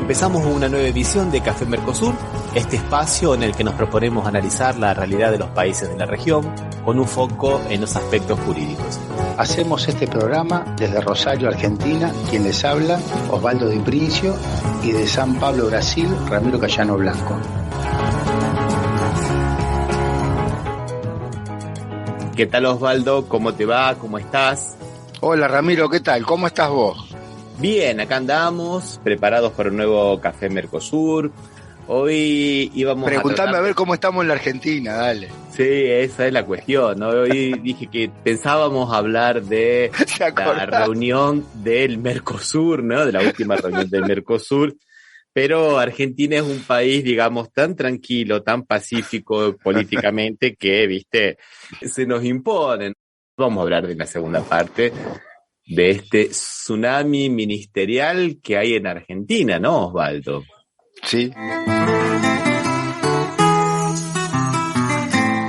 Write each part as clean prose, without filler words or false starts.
Empezamos una nueva edición de Café Mercosur, este espacio en el que nos proponemos analizar la realidad de los países de la región con un foco en los aspectos jurídicos. Hacemos este programa desde Rosario, Argentina, quien les habla, Osvaldo Di Princio, y de San Pablo, Brasil, Ramiro Cayano Blanco. ¿Qué tal, Osvaldo? ¿Cómo te va? ¿Cómo estás? Hola Ramiro, ¿qué tal? ¿Cómo estás vos? Bien, acá andamos, preparados para un nuevo Café Mercosur. Hoy íbamos Preguntame a ver cómo estamos en la Argentina, dale. Sí, esa es la cuestión, ¿no? Hoy dije que pensábamos hablar de la reunión del Mercosur, ¿no? De la última reunión del Mercosur. Pero Argentina es un país, digamos, tan tranquilo, tan pacífico políticamente que, viste, se nos imponen. Vamos a hablar de la segunda parte de este tsunami ministerial que hay en Argentina, ¿no, Osvaldo? Sí.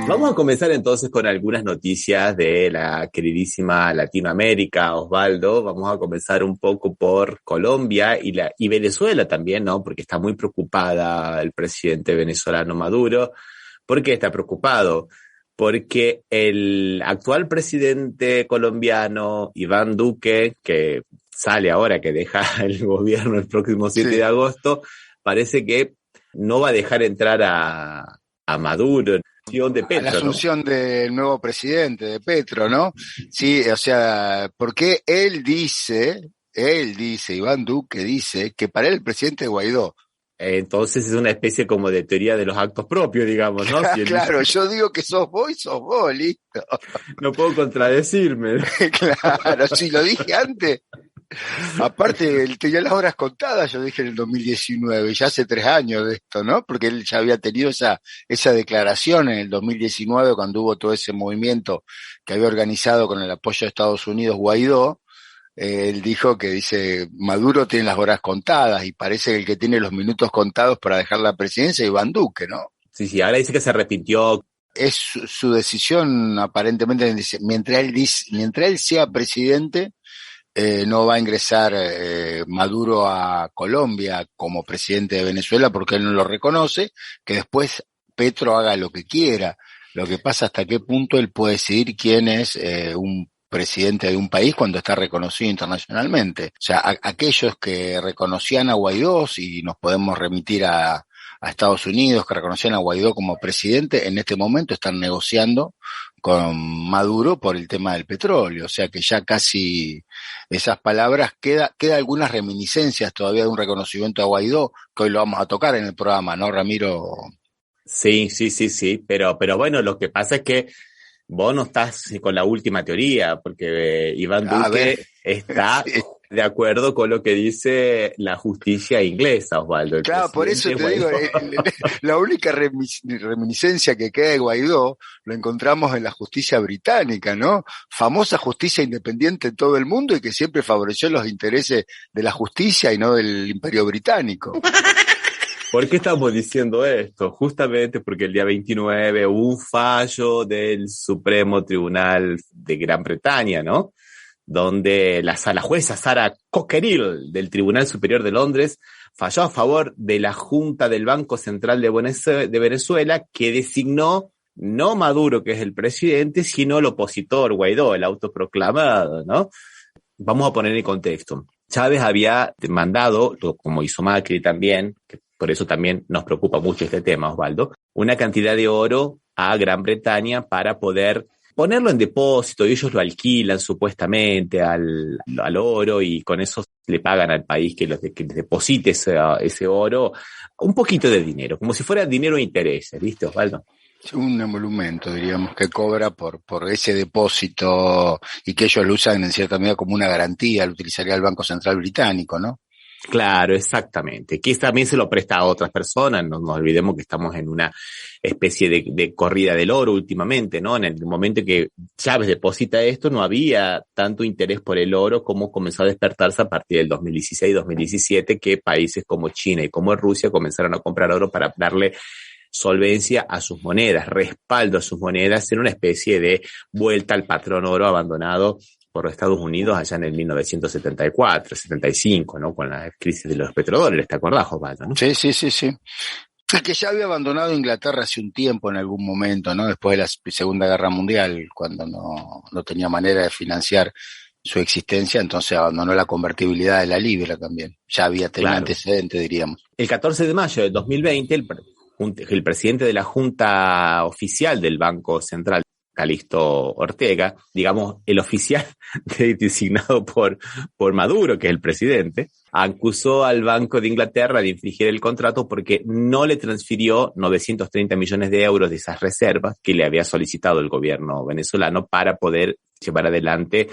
Vamos a comenzar entonces con algunas noticias de la queridísima Latinoamérica, Osvaldo. Vamos a comenzar un poco por Colombia y Venezuela también, ¿no? Porque está muy preocupada el presidente venezolano Maduro. ¿Por qué está preocupado? Porque el actual presidente colombiano, Iván Duque, que sale ahora, que deja el gobierno el próximo 7 de agosto, parece que no va a dejar entrar a Maduro. De Petro, a la asunción, ¿no?, del nuevo presidente, de Petro, ¿no? Sí, o sea, porque él dice, Iván Duque dice, que para él el presidente es Guaidó. Entonces es una especie como de teoría de los actos propios, digamos, ¿no? Si claro, yo digo que sos vos, listo. No puedo contradecirme. Claro, si lo dije antes. Aparte, él tenía las horas contadas, yo dije en el 2019, ya hace 3 años de esto, ¿no? Porque él ya había tenido esa declaración en el 2019 cuando hubo todo ese movimiento que había organizado con el apoyo de Estados Unidos Guaidó. Él dijo que dice, Maduro tiene las horas contadas y parece que el que tiene los minutos contados para dejar la presidencia es Iván Duque, ¿no? Sí, ahora dice que se arrepintió. Es su decisión, aparentemente, mientras él sea presidente, no va a ingresar Maduro a Colombia como presidente de Venezuela porque él no lo reconoce, que después Petro haga lo que quiera. Lo que pasa hasta qué punto él puede decidir quién es un presidente de un país cuando está reconocido internacionalmente. O sea, aquellos que reconocían a Guaidó, y nos podemos remitir a Estados Unidos, que reconocían a Guaidó como presidente, en este momento están negociando con Maduro por el tema del petróleo. O sea que ya casi esas palabras, queda algunas reminiscencias todavía de un reconocimiento a Guaidó, que hoy lo vamos a tocar en el programa, ¿no, Ramiro? Sí, pero bueno, lo que pasa es que vos no estás con la última teoría, porque Iván Duque está de acuerdo con lo que dice la justicia inglesa, Osvaldo. Claro, por eso te digo, la única reminiscencia que queda de Guaidó lo encontramos en la justicia británica, ¿no? Famosa justicia independiente en todo el mundo y que siempre favoreció los intereses de la justicia y no del Imperio Británico. ¿Por qué estamos diciendo esto? Justamente porque el día 29 hubo un fallo del Supremo Tribunal de Gran Bretaña, ¿no? Donde la jueza Sarah Cockerill del Tribunal Superior de Londres falló a favor de la Junta del Banco Central de Venezuela, que designó no Maduro, que es el presidente, sino el opositor Guaidó, el autoproclamado, ¿no? Vamos a poner en contexto. Chávez había mandado, como hizo Macri también, que por eso también nos preocupa mucho este tema, Osvaldo, una cantidad de oro a Gran Bretaña para poder ponerlo en depósito, y ellos lo alquilan supuestamente al oro y con eso le pagan al país que les deposite ese oro un poquito de dinero, como si fuera dinero de intereses, ¿viste, Osvaldo? Un emolumento, diríamos, que cobra por ese depósito y que ellos lo usan en cierta medida como una garantía, lo utilizaría el Banco Central Británico, ¿no? Claro, exactamente. Que también se lo presta a otras personas, no nos olvidemos que estamos en una especie de corrida del oro últimamente, ¿no? En el momento que Chávez deposita esto, no había tanto interés por el oro como comenzó a despertarse a partir del 2016-2017, que países como China y como Rusia comenzaron a comprar oro para darle solvencia a sus monedas, respaldo a sus monedas, en una especie de vuelta al patrón oro abandonado por Estados Unidos allá en el 1974, 75, ¿no? Con la crisis de los petrodólares, ¿te acordás, Osvaldo, no? Sí. Es que ya había abandonado Inglaterra hace un tiempo en algún momento, ¿no? Después de la Segunda Guerra Mundial, cuando no tenía manera de financiar su existencia, entonces abandonó la convertibilidad de la libra también. Ya tenía Claro. antecedentes, diríamos. El 14 de mayo de 2020, el presidente de la Junta Oficial del Banco Central, Calixto Ortega, digamos, el oficial designado por Maduro, que es el presidente, acusó al Banco de Inglaterra de infringir el contrato porque no le transfirió 930 millones de euros de esas reservas que le había solicitado el gobierno venezolano para poder llevar adelante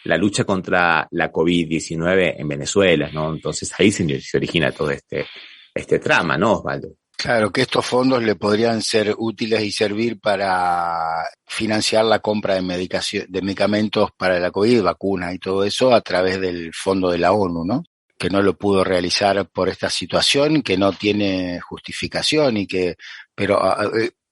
la lucha contra la COVID-19 en Venezuela, ¿no? Entonces ahí se origina todo este trama, ¿no, Osvaldo? Claro, que estos fondos le podrían ser útiles y servir para financiar la compra de medicamentos para la COVID, vacunas y todo eso a través del fondo de la ONU, ¿no? Que no lo pudo realizar por esta situación, que no tiene justificación pero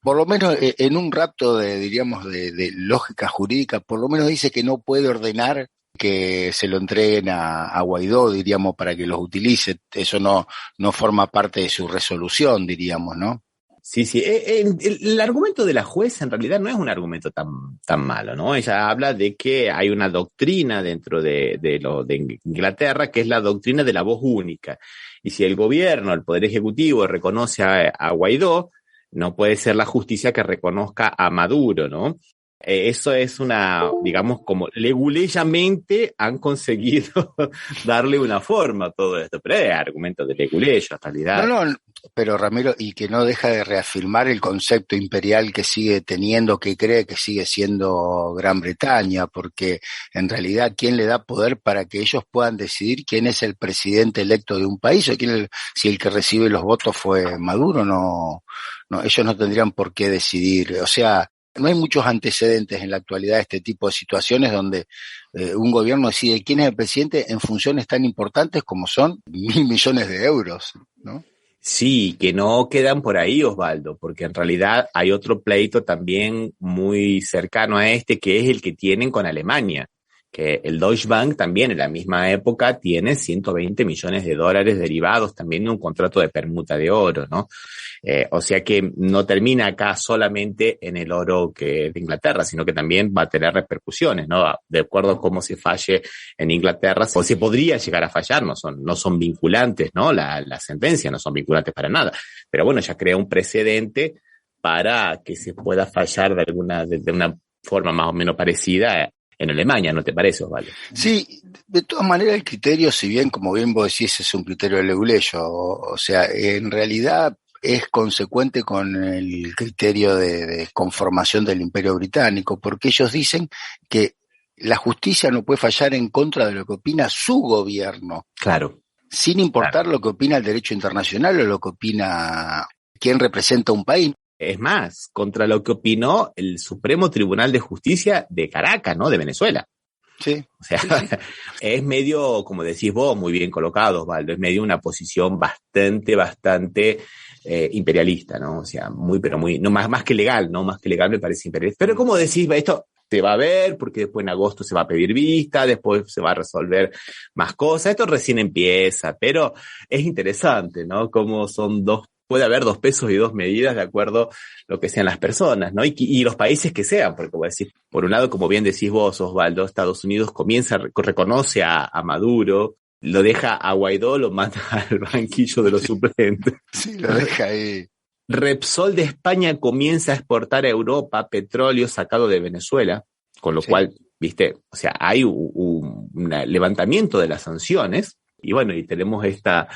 por lo menos en un rapto de lógica jurídica, por lo menos dice que no puede ordenar que se lo entreguen a Guaidó, diríamos, para que los utilice. Eso no forma parte de su resolución, diríamos, ¿no? Sí. El argumento de la jueza en realidad no es un argumento tan malo, ¿no? Ella habla de que hay una doctrina dentro de Inglaterra, que es la doctrina de la voz única. Y si el gobierno, el Poder Ejecutivo, reconoce a Guaidó, no puede ser la justicia que reconozca a Maduro, ¿no? Eso es digamos, como leguleyamente han conseguido darle una forma a todo esto, pero es argumento de leguleyo, en realidad. No, pero Ramiro, y que no deja de reafirmar el concepto imperial que sigue teniendo, que cree que sigue siendo Gran Bretaña, porque en realidad, ¿quién le da poder para que ellos puedan decidir quién es el presidente electo de un país? O si el que recibe los votos fue Maduro, no, ellos no tendrían por qué decidir. O sea, no hay muchos antecedentes en la actualidad de este tipo de situaciones donde un gobierno decide quién es el presidente en funciones tan importantes como son 1.000 millones de euros, ¿no? Sí, que no quedan por ahí, Osvaldo, porque en realidad hay otro pleito también muy cercano a este, que es el que tienen con Alemania, que el Deutsche Bank también en la misma época tiene 120 millones de dólares derivados también de un contrato de permuta de oro, ¿no? O sea que no termina acá solamente en el oro de Inglaterra, sino que también va a tener repercusiones, ¿no? De acuerdo a cómo se falle en Inglaterra, o se podría llegar a fallar, no son vinculantes, ¿no? Las sentencias no son vinculantes para nada. Pero bueno, ya crea un precedente para que se pueda fallar de una forma más o menos parecida en Alemania, ¿no te parece, Osvaldo? Sí, de todas maneras el criterio, si bien, como bien vos decís, es un criterio de leguleyo, o sea, en realidad es consecuente con el criterio de conformación del Imperio Británico, porque ellos dicen que la justicia no puede fallar en contra de lo que opina su gobierno. Claro. Sin importar lo que opina el derecho internacional o lo que opina quien representa un país. Es más, contra lo que opinó el Supremo Tribunal de Justicia de Caracas, ¿no? De Venezuela. Sí. O sea, sí. Es medio, como decís vos, muy bien colocado, Osvaldo, es medio una posición bastante imperialista, ¿no? O sea, pero muy, no más que legal, ¿no? Más que legal me parece imperialista. Pero como decís, esto se va a ver, porque después en agosto se va a pedir vista, después se va a resolver más cosas. Esto recién empieza, pero es interesante, ¿no? Como puede haber 2 pesos y 2 medidas de acuerdo a lo que sean las personas, ¿no? Y los países que sean, porque voy a decir, por un lado, como bien decís vos, Osvaldo, Estados Unidos reconoce a Maduro, lo deja a Guaidó, lo manda al banquillo de los suplentes. Sí, lo deja ahí. Repsol de España comienza a exportar a Europa petróleo sacado de Venezuela, con lo cual, viste, o sea, hay un levantamiento de las sanciones. Y bueno, y tenemos esta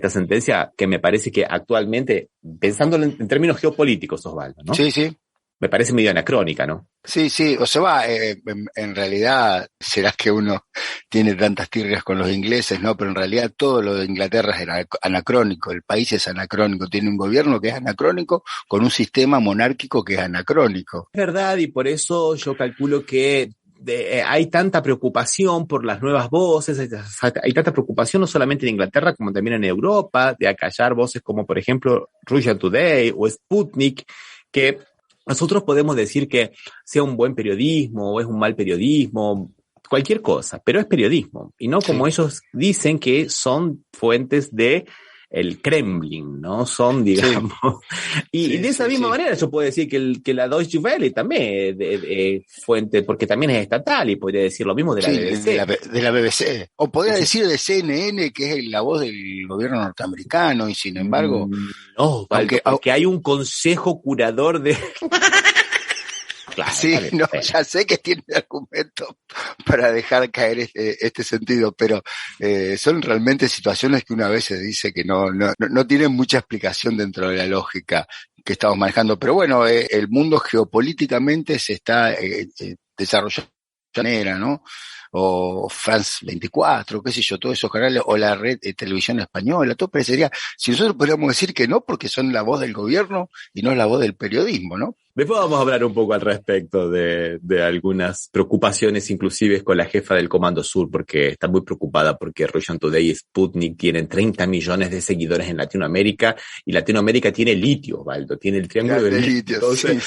sentencia que me parece que actualmente, pensándolo en términos geopolíticos, Osvaldo, ¿no? Sí, sí. Me parece medio anacrónica, ¿no? Sí, o sea, en realidad, será que uno tiene tantas tirrias con los ingleses, ¿no? Pero en realidad todo lo de Inglaterra es anacrónico, el país es anacrónico, tiene un gobierno que es anacrónico con un sistema monárquico que es anacrónico. Es verdad, y por eso yo calculo que hay tanta preocupación por las nuevas voces, hay tanta preocupación no solamente en Inglaterra como también en Europa, de acallar voces como por ejemplo Russia Today o Sputnik, que nosotros podemos decir que sea un buen periodismo o es un mal periodismo, cualquier cosa, pero es periodismo, y no como ellos dicen que son fuentes de el Kremlin, ¿no? Son, digamos, y de esa misma manera yo puedo decir que la Deutsche Welle también es fuente, porque también es estatal, y podría decir lo mismo de la BBC. De la BBC. O podría decir de CNN, que es la voz del gobierno norteamericano, y sin embargo... No, Valdo, porque hay un consejo curador de... Claro, sí, no, ya sé que tiene argumentos para dejar caer este sentido, pero son realmente situaciones que una vez se dice que no tienen mucha explicación dentro de la lógica que estamos manejando. Pero bueno, el mundo geopolíticamente se está desarrollando de manera, ¿no? O France 24, qué sé yo, todos esos canales, o la red de televisión española, todo parecería, si nosotros podríamos decir que no, porque son la voz del gobierno y no la voz del periodismo, ¿no? Después vamos a hablar un poco al respecto de algunas preocupaciones, inclusive con la jefa del Comando Sur, porque está muy preocupada porque Russian Today y Sputnik tienen 30 millones de seguidores en Latinoamérica, y Latinoamérica tiene litio, Valdo, tiene el triángulo de litio. Entonces,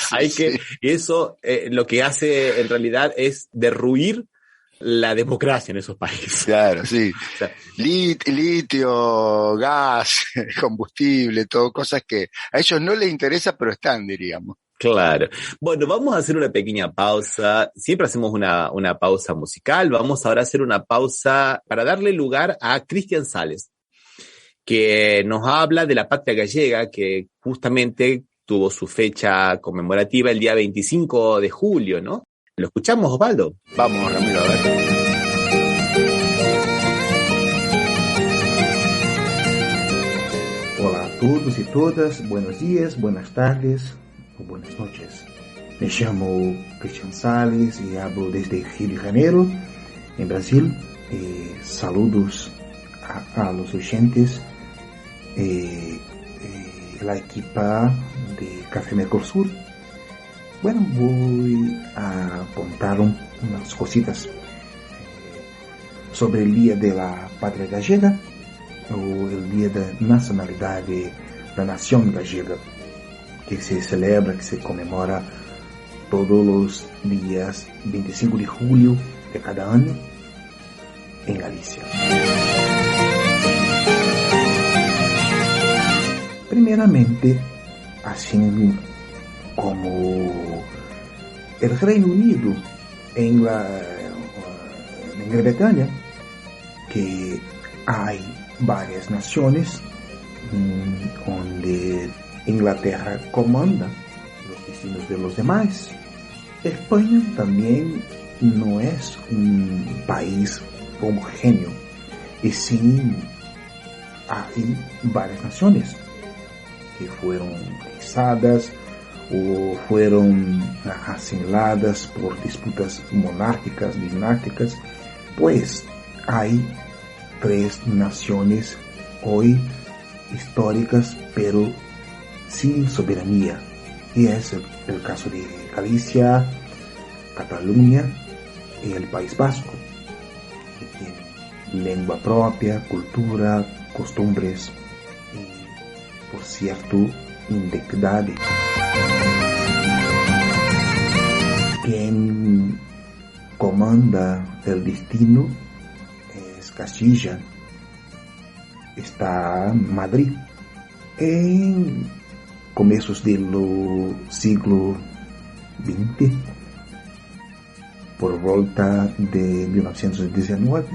eso lo que hace en realidad es derruir la democracia en esos países. Claro, sí. O sea, litio, gas, combustible, todo, cosas que a ellos no les interesa, pero están, diríamos. Claro. Bueno, vamos a hacer una pequeña pausa. Siempre hacemos una pausa musical. Vamos ahora a hacer una pausa para darle lugar a Cristian Sales, que nos habla de la patria gallega, que justamente tuvo su fecha conmemorativa el día 25 de julio, ¿no? ¿Lo escuchamos, Osvaldo? Vamos, Ramiro, a ver. Hola a todos y todas, buenos días, buenas tardes o buenas noches. Me llamo Cristian Sales y hablo desde Río de Janeiro, en Brasil. Saludos a los oyentes, la equipa de Café Mercosur. Bueno, voy a contar unas cositas sobre el Día de la Patria Gallega, o el Día de Nacionalidad de la Nación Gallega, que se celebra, que se conmemora todos los días 25 de julio de cada año en Galicia. Primeramente, así como el Reino Unido en Gran Bretaña, que hay varias naciones donde Inglaterra comanda los destinos de los demás. España también no es un país homogéneo, y sí hay varias naciones que fueron anexadas o fueron asimiladas por disputas monárquicas, dinásticas. Pues hay 3 naciones hoy históricas, pero sin soberanía, y es el caso de Galicia, Cataluña y el País Vasco, que tienen lengua propia, cultura, costumbres y, por cierto, identidad. Quien comanda el destino es Castilla, está Madrid. En comienzos del siglo XX, por volta de 1919,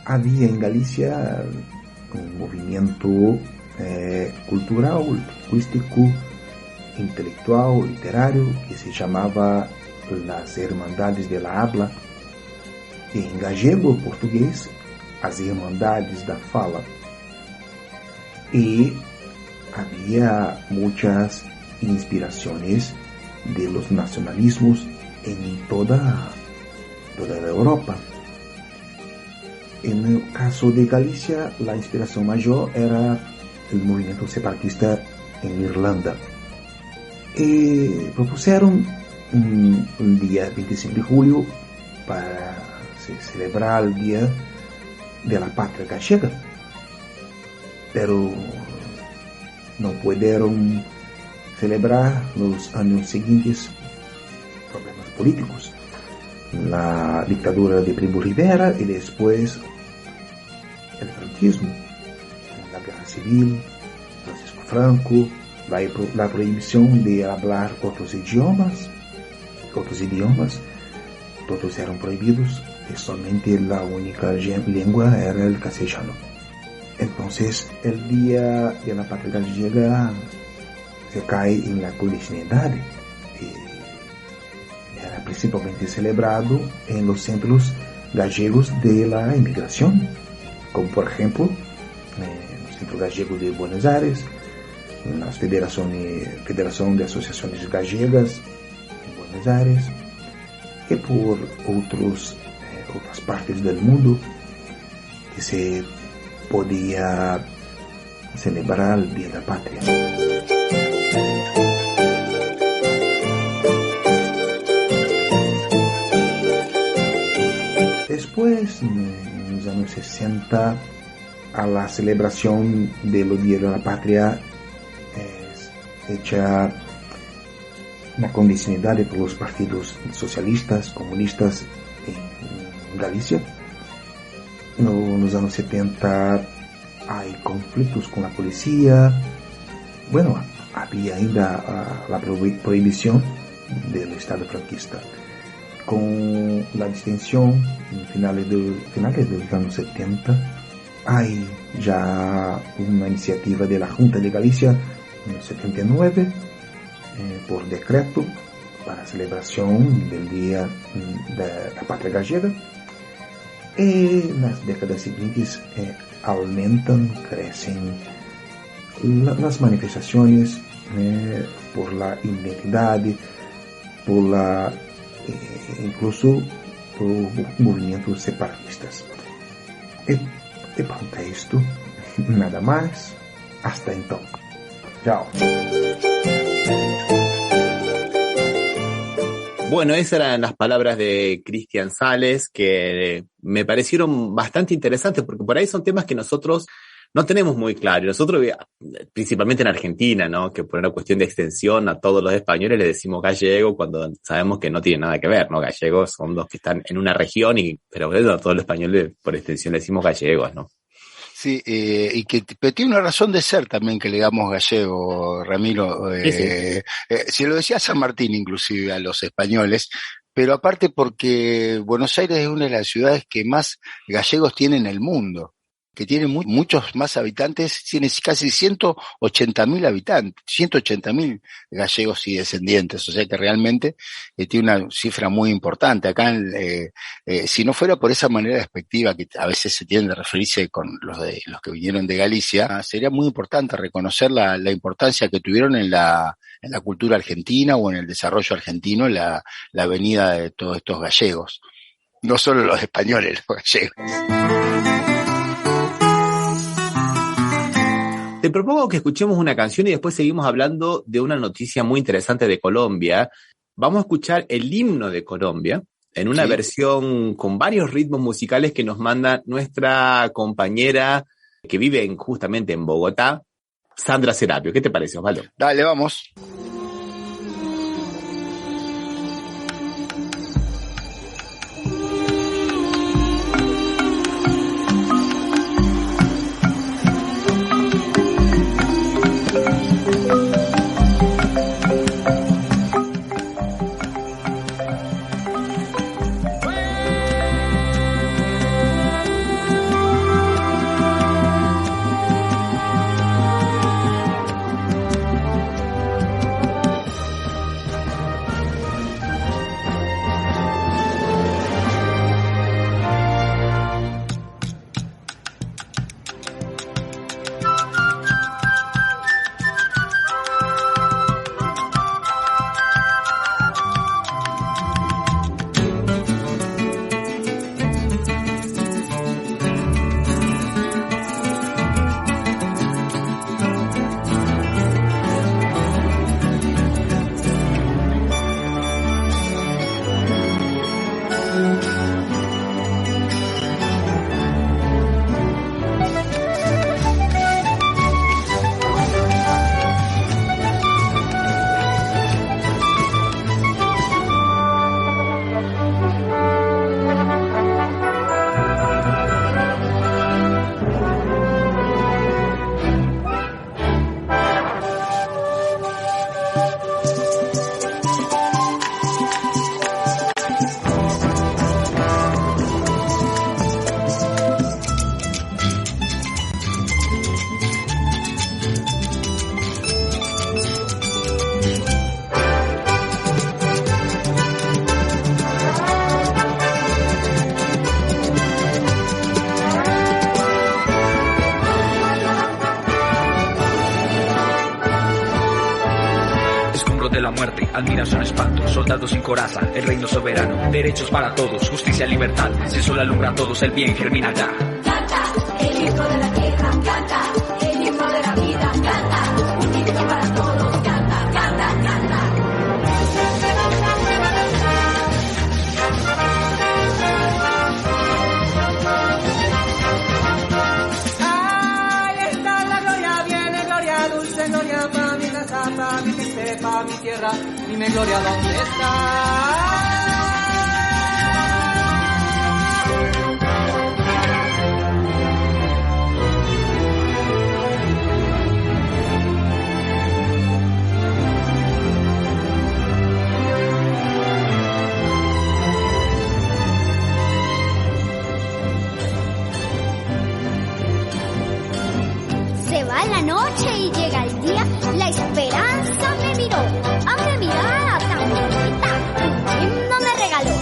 había en Galicia un movimiento cultural, lingüístico, intelectual, literario, que se llamaba las Hermandades de la Habla, y en gallego portugués, as Irmandades da Fala. Y había muchas inspiraciones de los nacionalismos en toda la Europa. En el caso de Galicia, la inspiración mayor era el movimiento separatista en Irlanda. Y propusieron un día 25 de julio para celebrar el Día de la Patria Gallega, pero no pudieron celebrar los años siguientes, problemas políticos. la dictadura de Primo Rivera y después el franquismo, la guerra civil, Francisco Franco, la prohibición de hablar otros idiomas, todos eran prohibidos y solamente la única lengua era el castellano. Entonces el Día de la Patria Gallega se cae en la clandestinidad y era principalmente celebrado en los centros gallegos de la inmigración, como por ejemplo el Centro Gallego de Buenos Aires, la Federación de Asociaciones Gallegas en Buenos Aires, y por otras partes del mundo que se podía celebrar el Día de la Patria. Después, en los años 60, a la celebración del Día de la Patria es hecha una condicionalidad por los partidos socialistas, comunistas en Galicia. En los años 70 hay conflictos con la policía. Bueno, había ainda la prohibición del Estado franquista. Con la extensión en finales de los años 70, hay ya una iniciativa de la Junta de Galicia en el 79 por decreto para celebración del Día de la Patria Gallega. Y en las décadas siguientes crecen las manifestaciones por la identidad, por la incluso por movimientos separatistas. Y pronto esto, nada más, hasta entonces. Chao. Bueno, esas eran las palabras de Cristian Sales, que me parecieron bastante interesantes, porque por ahí son temas que nosotros no tenemos muy claro. Nosotros, principalmente en Argentina, ¿no? Que por una cuestión de extensión a todos los españoles le decimos gallego cuando sabemos que no tiene nada que ver, ¿no? Gallegos son los que están en una región, pero a todos los españoles por extensión le decimos gallegos, ¿no? Sí, pero tiene una razón de ser también que le damos gallego, Ramiro. Sí. Se lo decía San Martín inclusive a los españoles, pero aparte porque Buenos Aires es una de las ciudades que más gallegos tiene en el mundo, que tiene muchos más habitantes, tiene casi 180.000 habitantes, 180.000 gallegos y descendientes, o sea que realmente tiene una cifra muy importante. Acá, si no fuera por esa manera despectiva que a veces se tiende a referirse con los que vinieron de Galicia, sería muy importante reconocer la importancia que tuvieron en la cultura argentina o en el desarrollo argentino, la venida de todos estos gallegos. No solo los españoles, los gallegos. Te propongo que escuchemos una canción y después seguimos hablando de una noticia muy interesante de Colombia. Vamos a escuchar el himno de Colombia en una versión con varios ritmos musicales que nos manda nuestra compañera que vive justamente en Bogotá, Sandra Serapio. ¿Qué te parece, Osvaldo? Dale, vamos. muerte, admiración, espanto, soldados sin coraza, el reino soberano, derechos para todos, justicia, libertad, el sol alumbra a todos, el bien germina ya. Canta, el himno de la tierra, canta, el himno de la vida, canta, justicia para todos, canta, canta, canta. Ahí está la gloria, viene gloria dulce, gloria pa' mi casa, pa' mi gente, pa' mi tierra, dime gloria dónde está. Se va la noche y llega el día, la esperanza me miró, abre mirada tan bonita, un himno me regaló.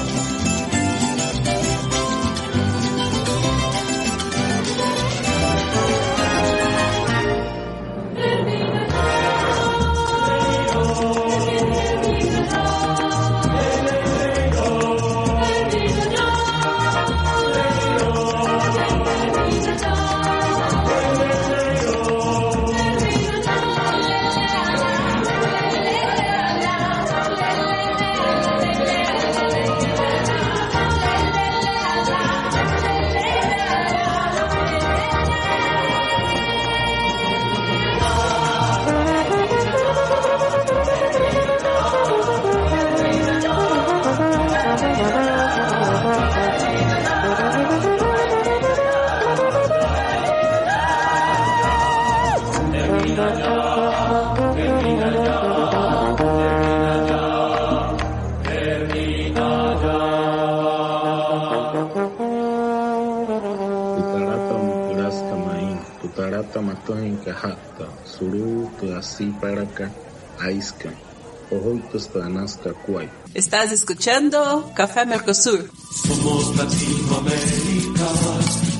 Estás escuchando Café Mercosur. Somos Latinoamérica,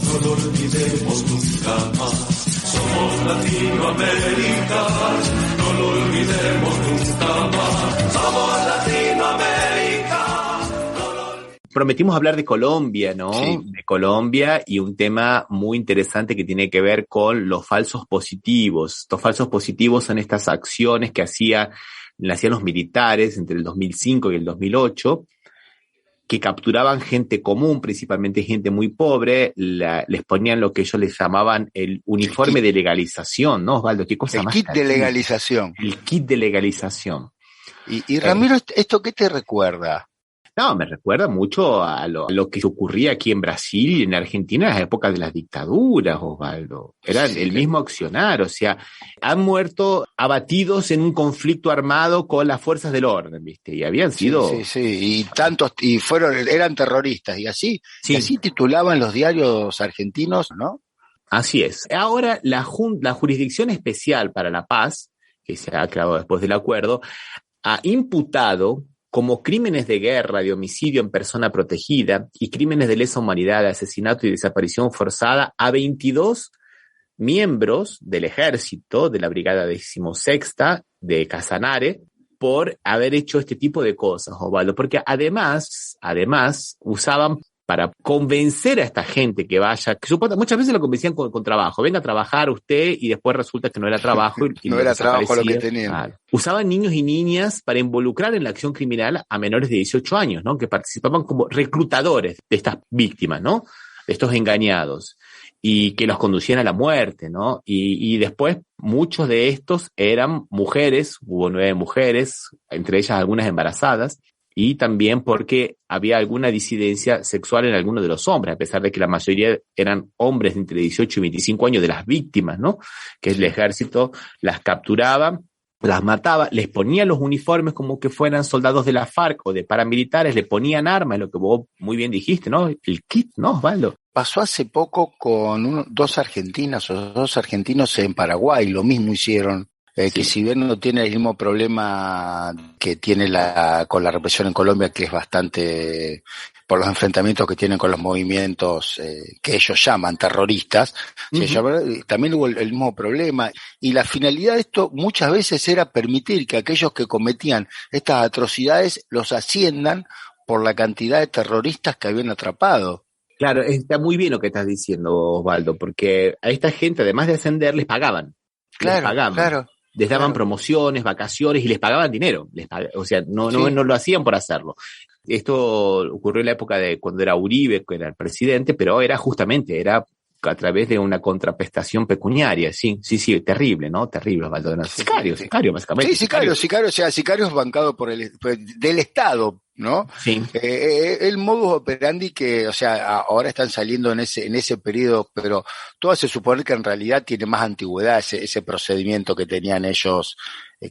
no lo olvidemos nunca más. Somos Latinoamérica, no lo olvidemos nunca más. Somos Latinoamérica. Prometimos hablar de Colombia, ¿no? Sí. De Colombia y un tema muy interesante que tiene que ver con los falsos positivos. Estos falsos positivos son estas acciones que hacían los militares entre el 2005 y el 2008, que capturaban gente común, principalmente gente muy pobre, les ponían lo que ellos les llamaban el uniforme de legalización, ¿no, Osvaldo? ¿Qué cosa más? El kit de legalización. El kit de legalización. Y Ramiro, ¿esto qué te recuerda? No, me recuerda mucho a lo que ocurría aquí en Brasil y en Argentina en las épocas de las dictaduras, Osvaldo. Era el mismo accionar, o sea, han muerto abatidos en un conflicto armado con las fuerzas del orden, ¿viste? Y habían sido... Sí, eran terroristas, y así titulaban los diarios argentinos, ¿no? Así es. Ahora, la Jurisdicción Especial para la Paz, que se ha creado después del acuerdo, ha imputado como crímenes de guerra, de homicidio en persona protegida y crímenes de lesa humanidad, de asesinato y desaparición forzada a 22 miembros del ejército, de la Brigada 16ª de Casanare, por haber hecho este tipo de cosas, Osvaldo, porque además usaban para convencer a esta gente que vaya, que muchas veces lo convencían con trabajo, venga a trabajar usted, y después resulta que no era trabajo. Y no era trabajo lo que tenían. Claro. Usaban niños y niñas para involucrar en la acción criminal a menores de 18 años, ¿no? Que participaban como reclutadores de estas víctimas, ¿no? De estos engañados, y que los conducían a la muerte, ¿no? Y después muchos de estos eran mujeres, hubo 9 mujeres, entre ellas algunas embarazadas, y también porque había alguna disidencia sexual en algunos de los hombres, a pesar de que la mayoría eran hombres de entre 18 y 25 años de las víctimas, ¿no? Que el ejército las capturaba, las mataba, les ponían los uniformes como que fueran soldados de la FARC o de paramilitares, le ponían armas, lo que vos muy bien dijiste, ¿no? El kit, ¿no, Osvaldo? Pasó hace poco con dos argentinos en Paraguay, lo mismo hicieron. que si bien no tiene el mismo problema que tiene con la represión en Colombia, que es bastante por los enfrentamientos que tienen con los movimientos que ellos llaman terroristas, también hubo el mismo problema. Y la finalidad de esto muchas veces era permitir que aquellos que cometían estas atrocidades los asciendan por la cantidad de terroristas que habían atrapado. Claro, está muy bien lo que estás diciendo, Osvaldo, porque a esta gente, además de ascender, les pagaban. Claro. Les daban promociones, vacaciones y les pagaban dinero. O sea, no lo hacían por hacerlo. Esto ocurrió en la época de cuando era Uribe, que era el presidente, pero era a través de una contraprestación pecuniaria. Sí, terrible, ¿no? Terrible, Osvaldo. Sicario, básicamente. Sí, sicarios bancados del Estado, ¿no? Sí. El modus operandi que, o sea, ahora están saliendo en ese periodo, pero todo hace suponer que en realidad tiene más antigüedad ese procedimiento que tenían ellos,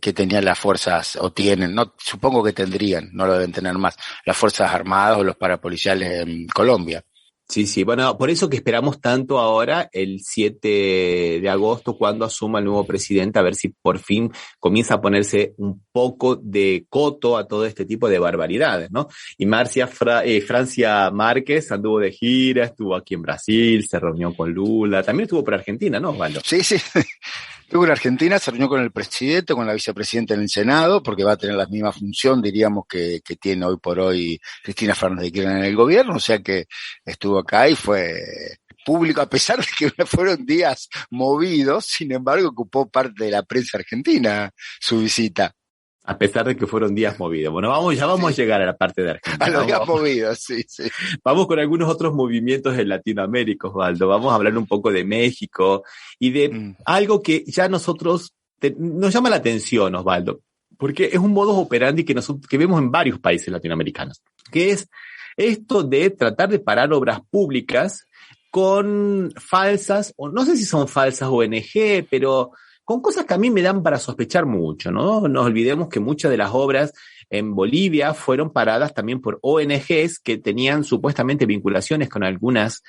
que tenían las fuerzas, o tienen, no, supongo que tendrían, no lo deben tener más, las fuerzas armadas o los parapoliciales en Colombia. Sí, bueno, por eso que esperamos tanto ahora el 7 de agosto cuando asuma el nuevo presidente, a ver si por fin comienza a ponerse un poco de coto a todo este tipo de barbaridades, ¿no? Y Francia Márquez anduvo de gira, estuvo aquí en Brasil, se reunió con Lula, también estuvo por Argentina, ¿no, Osvaldo? Sí. Estuvo en Argentina, se reunió con el presidente, con la vicepresidenta en el Senado, porque va a tener la misma función, diríamos, que tiene hoy por hoy Cristina Fernández de Kirchner en el gobierno, o sea que estuvo acá y fue público, a pesar de que fueron días movidos, sin embargo ocupó parte de la prensa argentina su visita. A pesar de que fueron días movidos. Bueno, vamos a llegar a la parte de Argentina. A los días movidos, sí. Vamos con algunos otros movimientos en Latinoamérica, Osvaldo. Vamos a hablar un poco de México y de algo que ya nos llama la atención, Osvaldo, porque es un modus operandi que vemos en varios países latinoamericanos, que es esto de tratar de parar obras públicas con falsas, o no sé si son falsas ONG, pero con cosas que a mí me dan para sospechar mucho, ¿no? No nos olvidemos que muchas de las obras en Bolivia fueron paradas también por ONGs que tenían supuestamente vinculaciones con algunos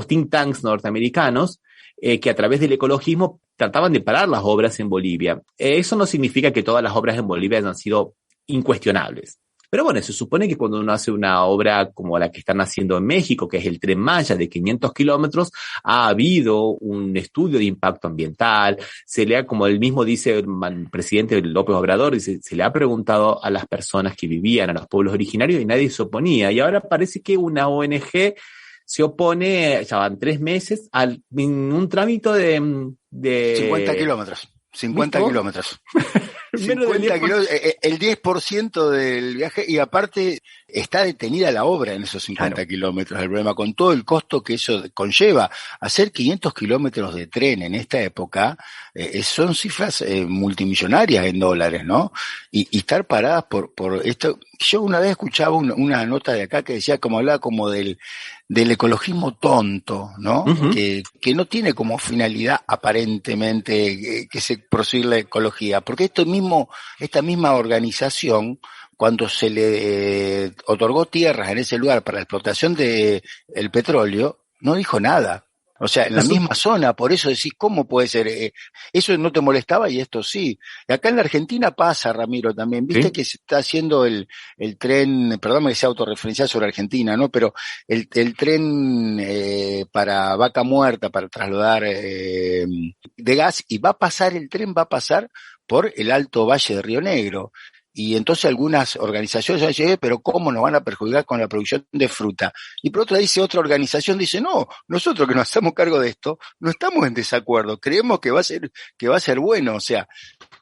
think tanks norteamericanos que a través del ecologismo trataban de parar las obras en Bolivia. Eso no significa que todas las obras en Bolivia hayan sido incuestionables. Pero bueno, se supone que cuando uno hace una obra como la que están haciendo en México, que es el Tren Maya de 500 kilómetros, ha habido un estudio de impacto ambiental, como él mismo dice el presidente López Obrador, se le ha preguntado a las personas que vivían, a los pueblos originarios, y nadie se oponía. Y ahora parece que una ONG se opone, ya van 3 meses, en un trámite de 50 kilómetros. 50 kilómetros. 50 kilómetros, el 10% del viaje, y aparte está detenida la obra en esos 50 kilómetros. El problema, con todo el costo que eso conlleva, hacer 500 kilómetros de tren en esta época, son cifras multimillonarias en dólares, ¿no? Y estar paradas por esto. Yo una vez escuchaba una nota de acá que decía, como hablaba como del ecologismo tonto, ¿no? Uh-huh. Que no tiene como finalidad aparentemente que se proseguir la ecología, porque esta misma organización, cuando se le otorgó tierras en ese lugar para la explotación de el petróleo, no dijo nada. O sea, en la misma zona, por eso decís, ¿cómo puede ser? Eso no te molestaba y esto sí. Y acá en la Argentina pasa, Ramiro, también. Viste ¿sí? Que se está haciendo el tren, perdóname que sea autorreferencial sobre Argentina, ¿no? Pero el tren para Vaca Muerta, para trasladar de gas, y el tren va a pasar por el Alto Valle de Río Negro. Y entonces algunas organizaciones dicen, pero ¿cómo nos van a perjudicar con la producción de fruta? Y por otra organización dice, no, nosotros que nos hacemos cargo de esto, no estamos en desacuerdo, creemos que va a ser bueno. O sea,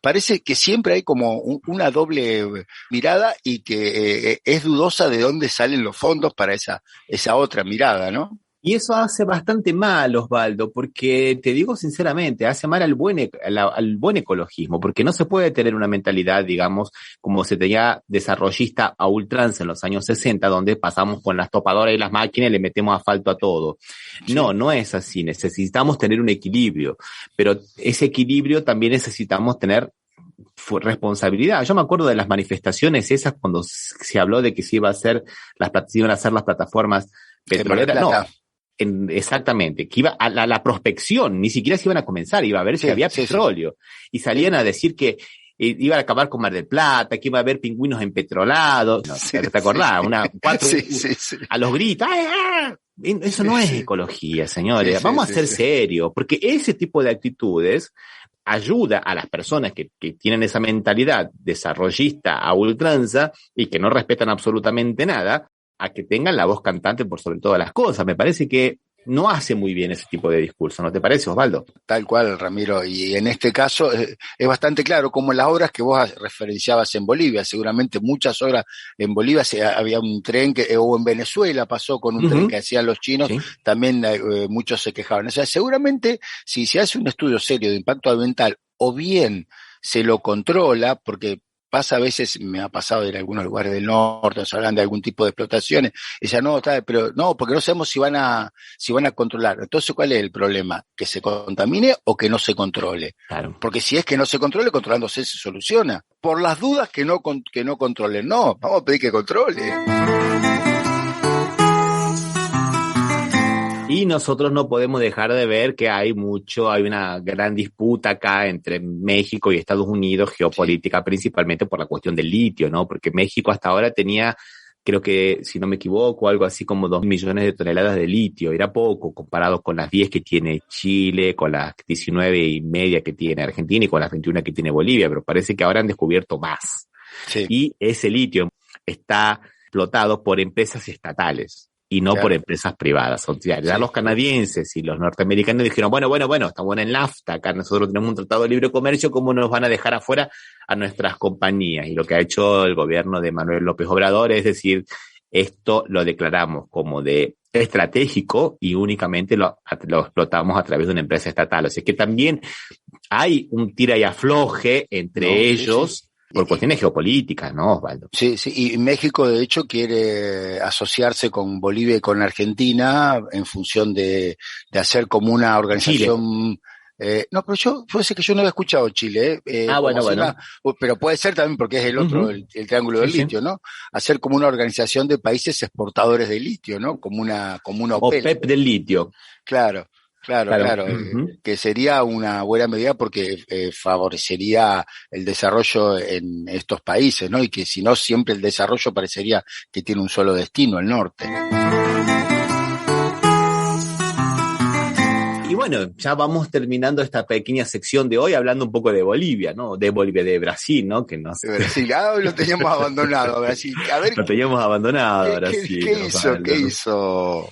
parece que siempre hay como una doble mirada y que es dudosa de dónde salen los fondos para esa otra mirada, ¿no? Y eso hace bastante mal, Osvaldo, porque te digo sinceramente, hace mal al buen ecologismo, porque no se puede tener una mentalidad, digamos, como se tenía desarrollista a ultranza en los años 60, donde pasamos con las topadoras y las máquinas y le metemos asfalto a todo. Sí. No es así, necesitamos tener un equilibrio, pero ese equilibrio también necesitamos tener responsabilidad. Yo me acuerdo de las manifestaciones esas cuando se habló de que iban a hacer las plataformas petroleras. exactamente, que iba a la prospección, ni siquiera se iban a comenzar, iba a ver si había petróleo. Y salían a decir que iban a acabar con Mar del Plata, que iba a haber pingüinos empetrolados. ¿Te acordás? A los gritos. Eso no es ecología, señores. Vamos a ser serios, porque ese tipo de actitudes ayuda a las personas que tienen esa mentalidad desarrollista a ultranza y que no respetan absolutamente nada, a que tengan la voz cantante por sobre todas las cosas. Me parece que no hace muy bien ese tipo de discurso, ¿no te parece, Osvaldo? Tal cual, Ramiro, y en este caso es bastante claro, como las obras que vos referenciabas en Bolivia, seguramente muchas obras en Bolivia, había un tren o en Venezuela pasó con un tren que hacían los chinos, también muchos se quejaban. O sea, seguramente si se hace un estudio serio de impacto ambiental, o bien se lo controla, porque pasa a veces, me ha pasado en algunos lugares del norte, nos hablan de algún tipo de explotaciones, y decían, pero no, porque no sabemos si van a controlar. Entonces, ¿cuál es el problema? ¿Que se contamine o que no se controle? Claro. Porque si es que no se controle, controlándose se soluciona. Por las dudas que no controlen, no, vamos a pedir que controle. Y nosotros no podemos dejar de ver que hay una gran disputa acá entre México y Estados Unidos, geopolítica, principalmente por la cuestión del litio, ¿no? Porque México hasta ahora tenía, creo que, si no me equivoco, algo así como 2 millones de toneladas de litio. Era poco comparado con las 10 que tiene Chile, con las 19,5 que tiene Argentina y con las 21 que tiene Bolivia, pero parece que ahora han descubierto más. Sí. Y ese litio está explotado por empresas estatales y no por empresas privadas. O sea, ya los canadienses y los norteamericanos dijeron, bueno, estamos en el NAFTA, acá nosotros tenemos un tratado de libre comercio, ¿cómo nos van a dejar afuera a nuestras compañías? Y lo que ha hecho el gobierno de Manuel López Obrador es decir, esto lo declaramos como de estratégico y únicamente lo explotamos a través de una empresa estatal. O sea que también hay un tira y afloje entre ellos. Por cuestiones geopolíticas, ¿no, Osvaldo? Sí, y México de hecho quiere asociarse con Bolivia y con Argentina en función de hacer como una organización. No, pero puede ser que yo no había escuchado Chile, bueno. Pero puede ser también porque es el otro, el triángulo del litio, ¿no? Hacer como una organización de países exportadores de litio, ¿no? Como una OPEP del litio. Claro. Que sería una buena medida porque favorecería el desarrollo en estos países, ¿no? Y que si no, siempre el desarrollo parecería que tiene un solo destino, el norte. Y bueno, ya vamos terminando esta pequeña sección de hoy hablando un poco de Bolivia, ¿no? De Brasil, ¿no? Que no sé. De Brasil, lo teníamos abandonado, Brasil. A ver, lo teníamos abandonado, Brasil. ¿Qué hizo?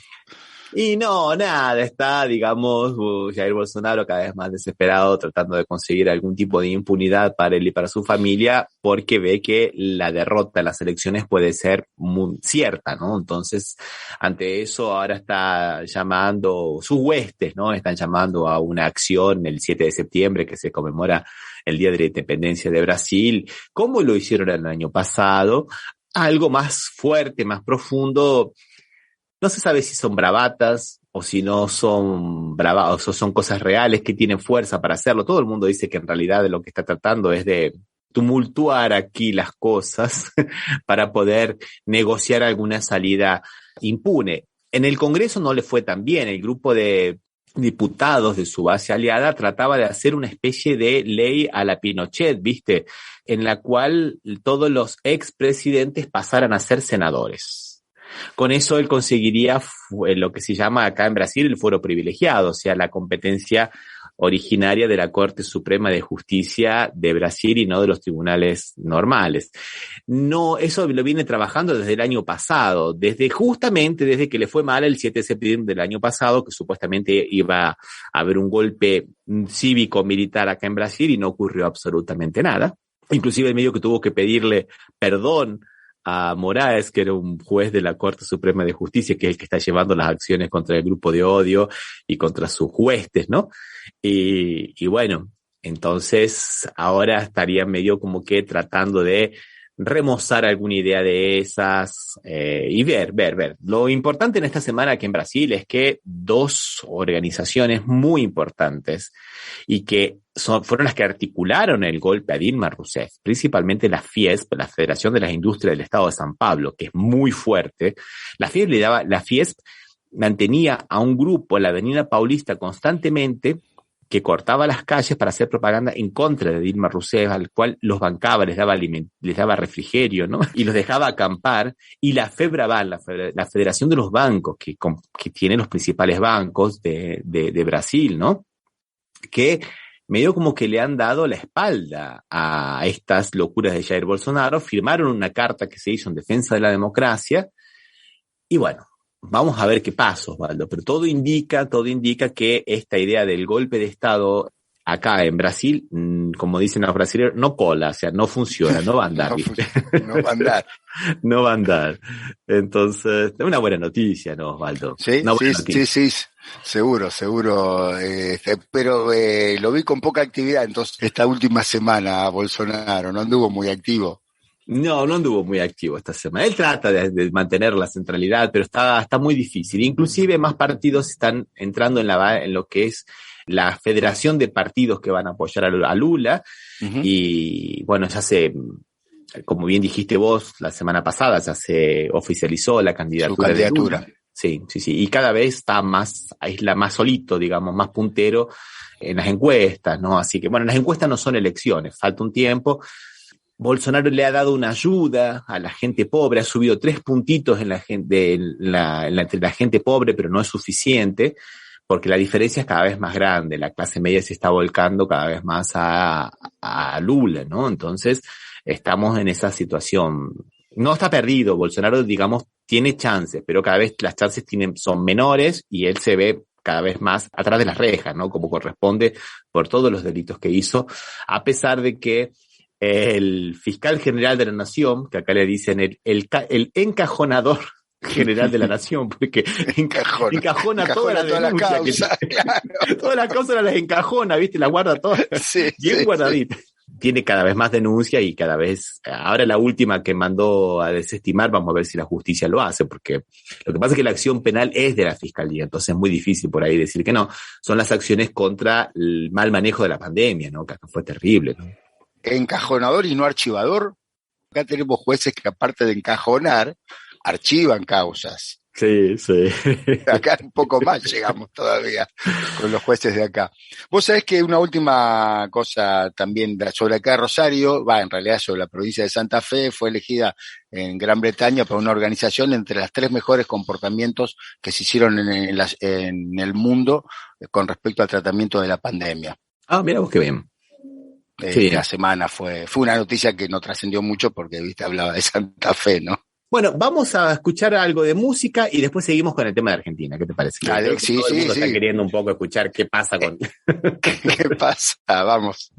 Y no, nada, está, digamos, Jair Bolsonaro cada vez más desesperado tratando de conseguir algún tipo de impunidad para él y para su familia porque ve que la derrota en las elecciones puede ser muy cierta, ¿no? Entonces, ante eso ahora está llamando, sus huestes, ¿no? Están llamando a una acción el 7 de septiembre que se conmemora el Día de la Independencia de Brasil, como lo hicieron el año pasado, algo más fuerte, más profundo. No se sabe si son bravatas o si no son bravatas o son cosas reales que tienen fuerza para hacerlo. Todo el mundo dice que en realidad lo que está tratando es de tumultuar aquí las cosas para poder negociar alguna salida impune. En el Congreso no le fue tan bien. El grupo de diputados de su base aliada trataba de hacer una especie de ley a la Pinochet, ¿viste? En la cual todos los expresidentes pasaran a ser senadores. Con eso él conseguiría lo que se llama acá en Brasil el fuero privilegiado, o sea, la competencia originaria de la Corte Suprema de Justicia de Brasil y no de los tribunales normales. No, eso lo viene trabajando desde el año pasado, justamente desde que le fue mal el 7 de septiembre del año pasado, que supuestamente iba a haber un golpe cívico-militar acá en Brasil y no ocurrió absolutamente nada. Inclusive el medio que tuvo que pedirle perdón a Moraes, que era un juez de la Corte Suprema de Justicia, que es el que está llevando las acciones contra el grupo de odio y contra sus huestes, ¿no? Y bueno, entonces ahora estaría medio como que tratando de remozar alguna idea de esas y ver. Lo importante en esta semana aquí en Brasil es que 2 organizaciones muy importantes y que fueron las que articularon el golpe a Dilma Rousseff, principalmente la FIESP, la Federación de las Industrias del Estado de San Pablo, que es muy fuerte. La FIESP mantenía a un grupo en la Avenida Paulista constantemente, que cortaba las calles para hacer propaganda en contra de Dilma Rousseff, al cual los bancaba, les daba refrigerio, ¿no? Y los dejaba acampar. Y la FEBRABAN, la Federación de los Bancos, que tiene los principales bancos de Brasil, ¿no? Que medio como que le han dado la espalda a estas locuras de Jair Bolsonaro, firmaron una carta que se hizo en defensa de la democracia, y bueno, vamos a ver qué pasa, Osvaldo, pero todo indica que esta idea del golpe de Estado acá en Brasil, como dicen los brasileños, no cola, o sea, no funciona, no va a andar. No va a andar. No va a andar. Entonces, es una buena noticia, ¿no, Osvaldo? Sí, sí, seguro. Pero lo vi con poca actividad, entonces, esta última semana, Bolsonaro, no anduvo muy activo. No anduvo muy activo esta semana. Él trata de mantener la centralidad, pero está muy difícil. Inclusive más partidos están entrando en lo que es la federación de partidos que van a apoyar a Lula. Uh-huh. Y bueno, ya como bien dijiste vos la semana pasada, ya se oficializó la candidatura. Su candidatura. De Lula. Sí. Y cada vez está más solito, digamos, más puntero en las encuestas, ¿no? Así que, bueno, las encuestas no son elecciones, falta un tiempo. Bolsonaro le ha dado una ayuda a la gente pobre, ha subido 3 puntitos entre la gente pobre, pero no es suficiente, porque la diferencia es cada vez más grande, la clase media se está volcando cada vez más a Lula, ¿no? Entonces, estamos en esa situación. No está perdido, Bolsonaro, digamos, tiene chances, pero cada vez las chances son menores y él se ve cada vez más atrás de las rejas, ¿no? Como corresponde por todos los delitos que hizo, a pesar de que el fiscal general de la Nación, que acá le dicen el encajonador general de la Nación, porque encajona toda la denuncia, claro. Todas las causas las encajona, ¿viste? Las guarda todas bien guardaditas. Tiene cada vez más denuncia y cada vez, ahora la última que mandó a desestimar, vamos a ver si la justicia lo hace, porque lo que pasa es que la acción penal es de la fiscalía, entonces es muy difícil por ahí decir que no. Son las acciones contra el mal manejo de la pandemia, ¿no? Que fue terrible, ¿no? Encajonador y no archivador. Acá tenemos jueces que, aparte de encajonar, archivan causas. Sí. Acá un poco más llegamos todavía con los jueces de acá. Vos sabés que una última cosa también sobre acá Rosario, en realidad sobre la provincia de Santa Fe, fue elegida en Gran Bretaña por una organización entre las 3 mejores comportamientos que se hicieron en el mundo con respecto al tratamiento de la pandemia. Ah, mira vos qué bien. La semana fue una noticia que no trascendió mucho porque, viste, hablaba de Santa Fe, ¿no? Bueno, vamos a escuchar algo de música y después seguimos con el tema de Argentina. ¿Qué te parece? Dale, sí. Todo el mundo está queriendo un poco escuchar qué pasa con... ¿Qué pasa? Vamos.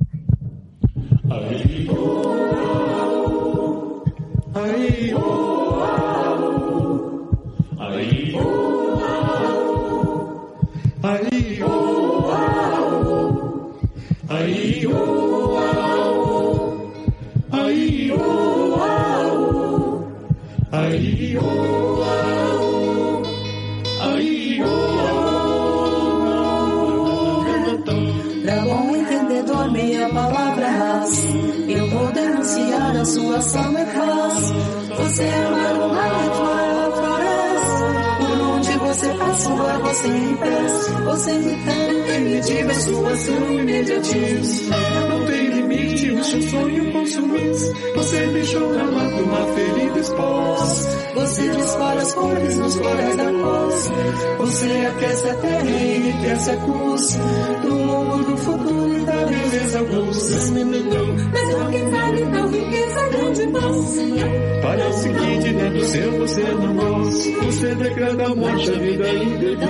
Pra bom entendedor, meia palavra ras. Eu vou denunciar a sua ação eficaz. Você ama o mar, ela floresce. Por onde você passa, você impeça. Você me diga sua ação imediatista. Não tem limite, o seu sonho consumir. Você deixou na mata uma ferida exposta. Você dispara as cores nos corais da cruz. Você aquece a terra e enriquece a cruz. Do longo do futuro e da beleza augusta. Mas alguém vale não riqueza grande paz. Para o seguinte, dentro seu você não gosta. Você declara a morte, a vida indevida.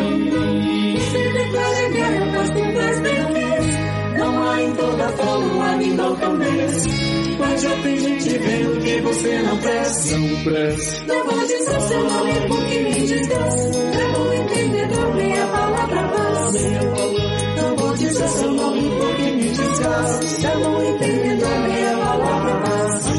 Você declara guerra, mas tem mais beleza. Não há em toda forma um animal cambense. Mas já tem gente vendo que você não presta. Não presta. Não vou dizer seu nome porque me desgraça. Pra um entendedor, meia palavra basta. Não vou dizer seu nome porque me desgraça. Pra um entendedor, meia palavra basta.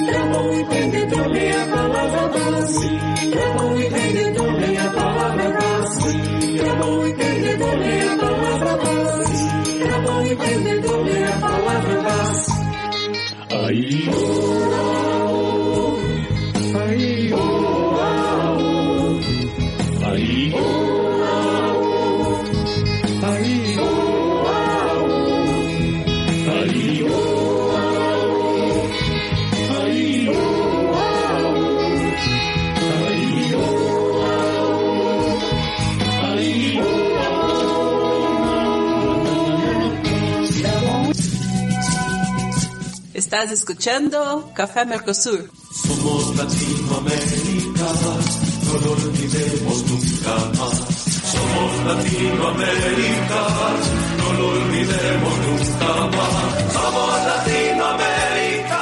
Pra um entendedor, meia palavra basta. Pra um entendedor, meia palavra basta. Pra um entendedor, meia palavra basta. Pra um entendedor, meia palavra basta. Aí, oh, aí, oh, aí, oh. Estás escuchando Café Mercosur. Somos Latinoamérica, no lo olvidemos nunca más. Somos Latinoamérica, no lo olvidemos nunca más. Somos Latinoamérica.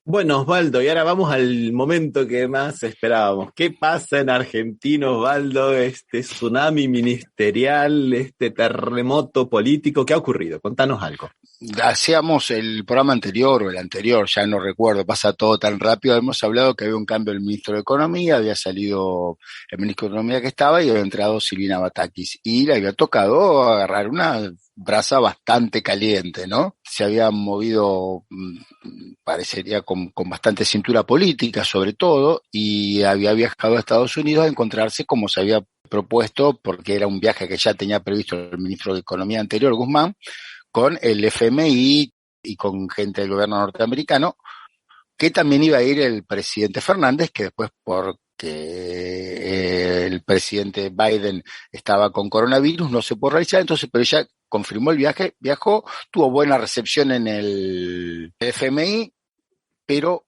Bueno, Osvaldo, y ahora vamos al momento que más esperábamos. ¿Qué pasa en Argentina, Osvaldo? Este tsunami ministerial, este terremoto político, ¿qué ha ocurrido? Contanos algo. Hacíamos el programa anterior o el anterior, ya no recuerdo, pasa todo tan rápido. Hemos hablado que había un cambio del ministro de Economía, había salido el ministro de Economía que estaba y había entrado Silvina Batakis. Y le había tocado agarrar una brasa bastante caliente, ¿no? Se había movido, parecería, con bastante cintura política sobre todo, y había viajado a Estados Unidos a encontrarse como se había propuesto, porque era un viaje que ya tenía previsto el ministro de Economía anterior, Guzmán, con el FMI y con gente del gobierno norteamericano, que también iba a ir el presidente Fernández, que después porque el presidente Biden estaba con coronavirus, no se pudo realizar, entonces, pero ella confirmó el viaje, viajó, tuvo buena recepción en el FMI, pero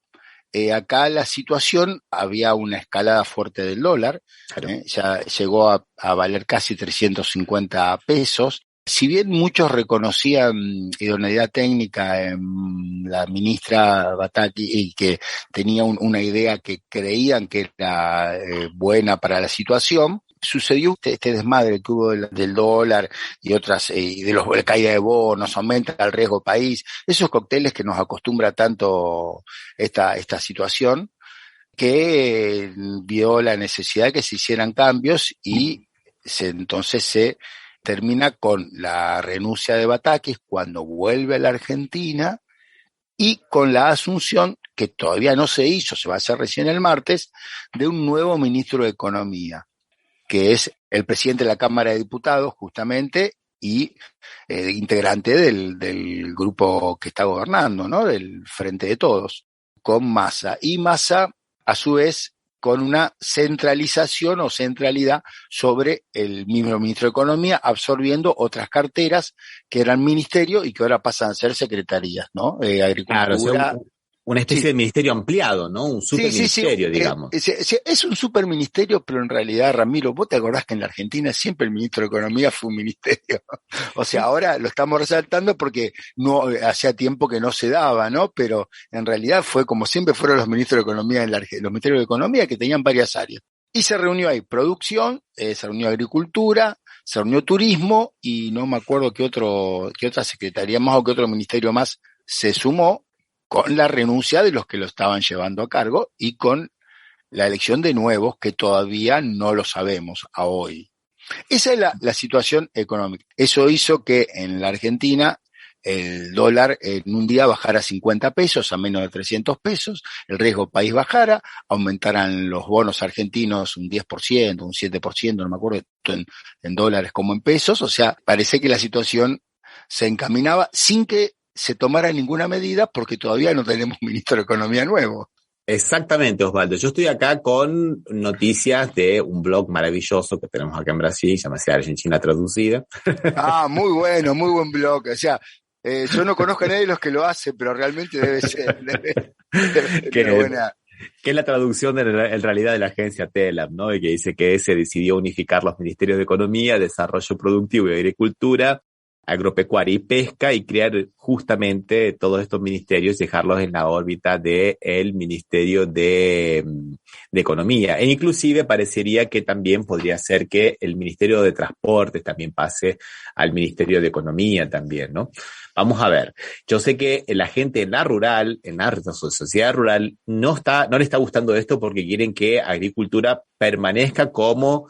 acá la situación, había una escalada fuerte del dólar, claro. Ya llegó a valer casi 350 pesos. Si bien muchos reconocían idoneidad técnica en la ministra Batakis y que tenía una idea que creían que era buena para la situación, sucedió este desmadre que hubo del dólar y otras, y de la caída de bonos, aumenta el riesgo país, esos cócteles que nos acostumbra tanto esta situación, que vio la necesidad de que se hicieran cambios y entonces se termina con la renuncia de Batakis cuando vuelve a la Argentina y con la asunción, que todavía no se hizo, se va a hacer recién el martes, de un nuevo ministro de Economía, que es el presidente de la Cámara de Diputados, justamente, y integrante del grupo que está gobernando, ¿no? Del Frente de Todos, con Massa. Y Massa, a su vez, con una centralización o centralidad sobre el mismo ministro de Economía, absorbiendo otras carteras que eran ministerio y que ahora pasan a ser secretarías, ¿no? Agricultura. Claro, o sea, una especie de ministerio ampliado, ¿no? Un superministerio, digamos. Es un superministerio, pero en realidad, Ramiro, vos te acordás que en la Argentina siempre el ministro de Economía fue un ministerio. O sea, ahora lo estamos resaltando porque no hacía tiempo que no se daba, ¿no? Pero en realidad fue como siempre fueron los ministros de Economía los ministerios de Economía, que tenían varias áreas. Y se reunió ahí producción, se reunió agricultura, se reunió turismo y no me acuerdo qué otra secretaría más o qué otro ministerio más se sumó, con la renuncia de los que lo estaban llevando a cargo y con la elección de nuevos que todavía no lo sabemos a hoy. Esa es la situación económica. Eso hizo que en la Argentina el dólar en un día bajara 50 pesos a menos de 300 pesos, el riesgo país bajara, aumentaran los bonos argentinos un 10%, un 7%, no me acuerdo, en dólares como en pesos. O sea, parece que la situación se encaminaba sin que se tomara ninguna medida porque todavía no tenemos ministro de Economía nuevo. Exactamente, Osvaldo. Yo estoy acá con noticias de un blog maravilloso que tenemos acá en Brasil, llama Argentina Traducida. Ah, muy bueno, muy buen blog. O sea, yo no conozco a nadie de los que lo hace, pero realmente debe ser buena. Que es la traducción en realidad de la agencia TELAB, ¿no? Y que dice que se decidió unificar los ministerios de Economía, Desarrollo Productivo y Agricultura, Agropecuaria y Pesca, y crear justamente todos estos ministerios, dejarlos en la órbita del Ministerio de Economía. E inclusive parecería que también podría ser que el Ministerio de Transportes también pase al Ministerio de Economía también, ¿no? Vamos a ver. Yo sé que la gente en la sociedad rural, no le está gustando esto porque quieren que Agricultura permanezca como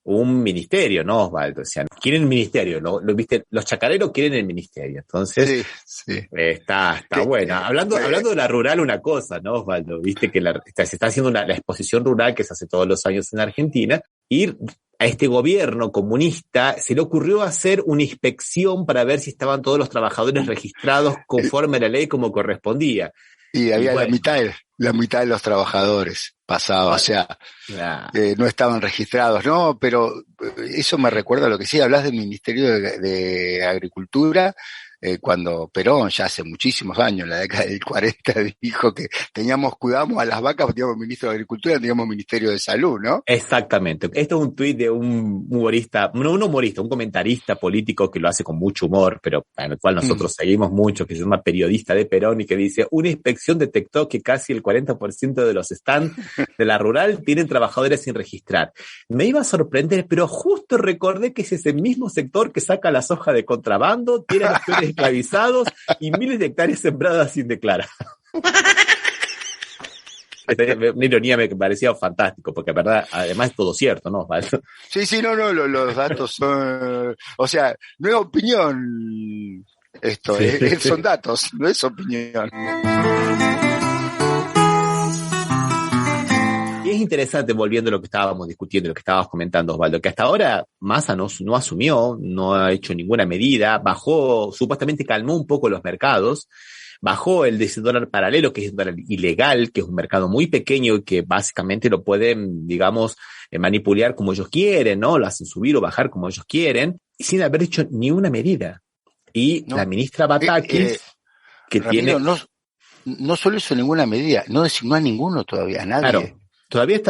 un ministerio, ¿no, Osvaldo? O sea, quieren el ministerio, ¿viste? Los chacareros quieren el ministerio, entonces sí. Está bueno. Hablando de la rural, una cosa, ¿no, Osvaldo? Viste que se está haciendo la exposición rural que se hace todos los años en Argentina, y a este gobierno comunista se le ocurrió hacer una inspección para ver si estaban todos los trabajadores registrados conforme a la ley como correspondía. Y había la mitad de los trabajadores pasaba, o sea, no estaban registrados, ¿no? Pero eso me recuerda a lo que sí, hablas del Ministerio de Agricultura, cuando Perón, ya hace muchísimos años, en la década del 40, dijo que cuidábamos a las vacas, teníamos ministro de Agricultura, teníamos Ministerio de Salud, ¿no? Exactamente. Esto es un tuit de un humorista, no un humorista, un comentarista político que lo hace con mucho humor, pero al cual nosotros seguimos mucho, que se llama Periodista de Perón, y que dice: una inspección detectó que casi el 40% de los stands de la rural tienen trabajadores sin registrar. Me iba a sorprender, pero justo recordé que es ese mismo sector que saca la soja de contrabando, tiene a los peones esclavizados y miles de hectáreas sembradas sin declarar. Una ironía me parecía fantástico, porque verdad, además es todo cierto, ¿no? Sí, no, los datos son, o sea, no es opinión esto, sí. Son datos, no es opinión. Y es interesante, volviendo a lo que estábamos discutiendo, lo que estábamos comentando, Osvaldo, que hasta ahora Massa no asumió, no ha hecho ninguna medida, bajó, supuestamente calmó un poco los mercados, bajó el de ese dólar paralelo, que es un dólar ilegal, que es un mercado muy pequeño y que básicamente lo pueden, digamos, manipular como ellos quieren, ¿no? Lo hacen subir o bajar como ellos quieren, y sin haber hecho ni una medida. Y no, la ministra Batakis, que Ramiro, tiene... No solo hizo ninguna medida, no designó a ninguno todavía, a nadie. Claro. Todavía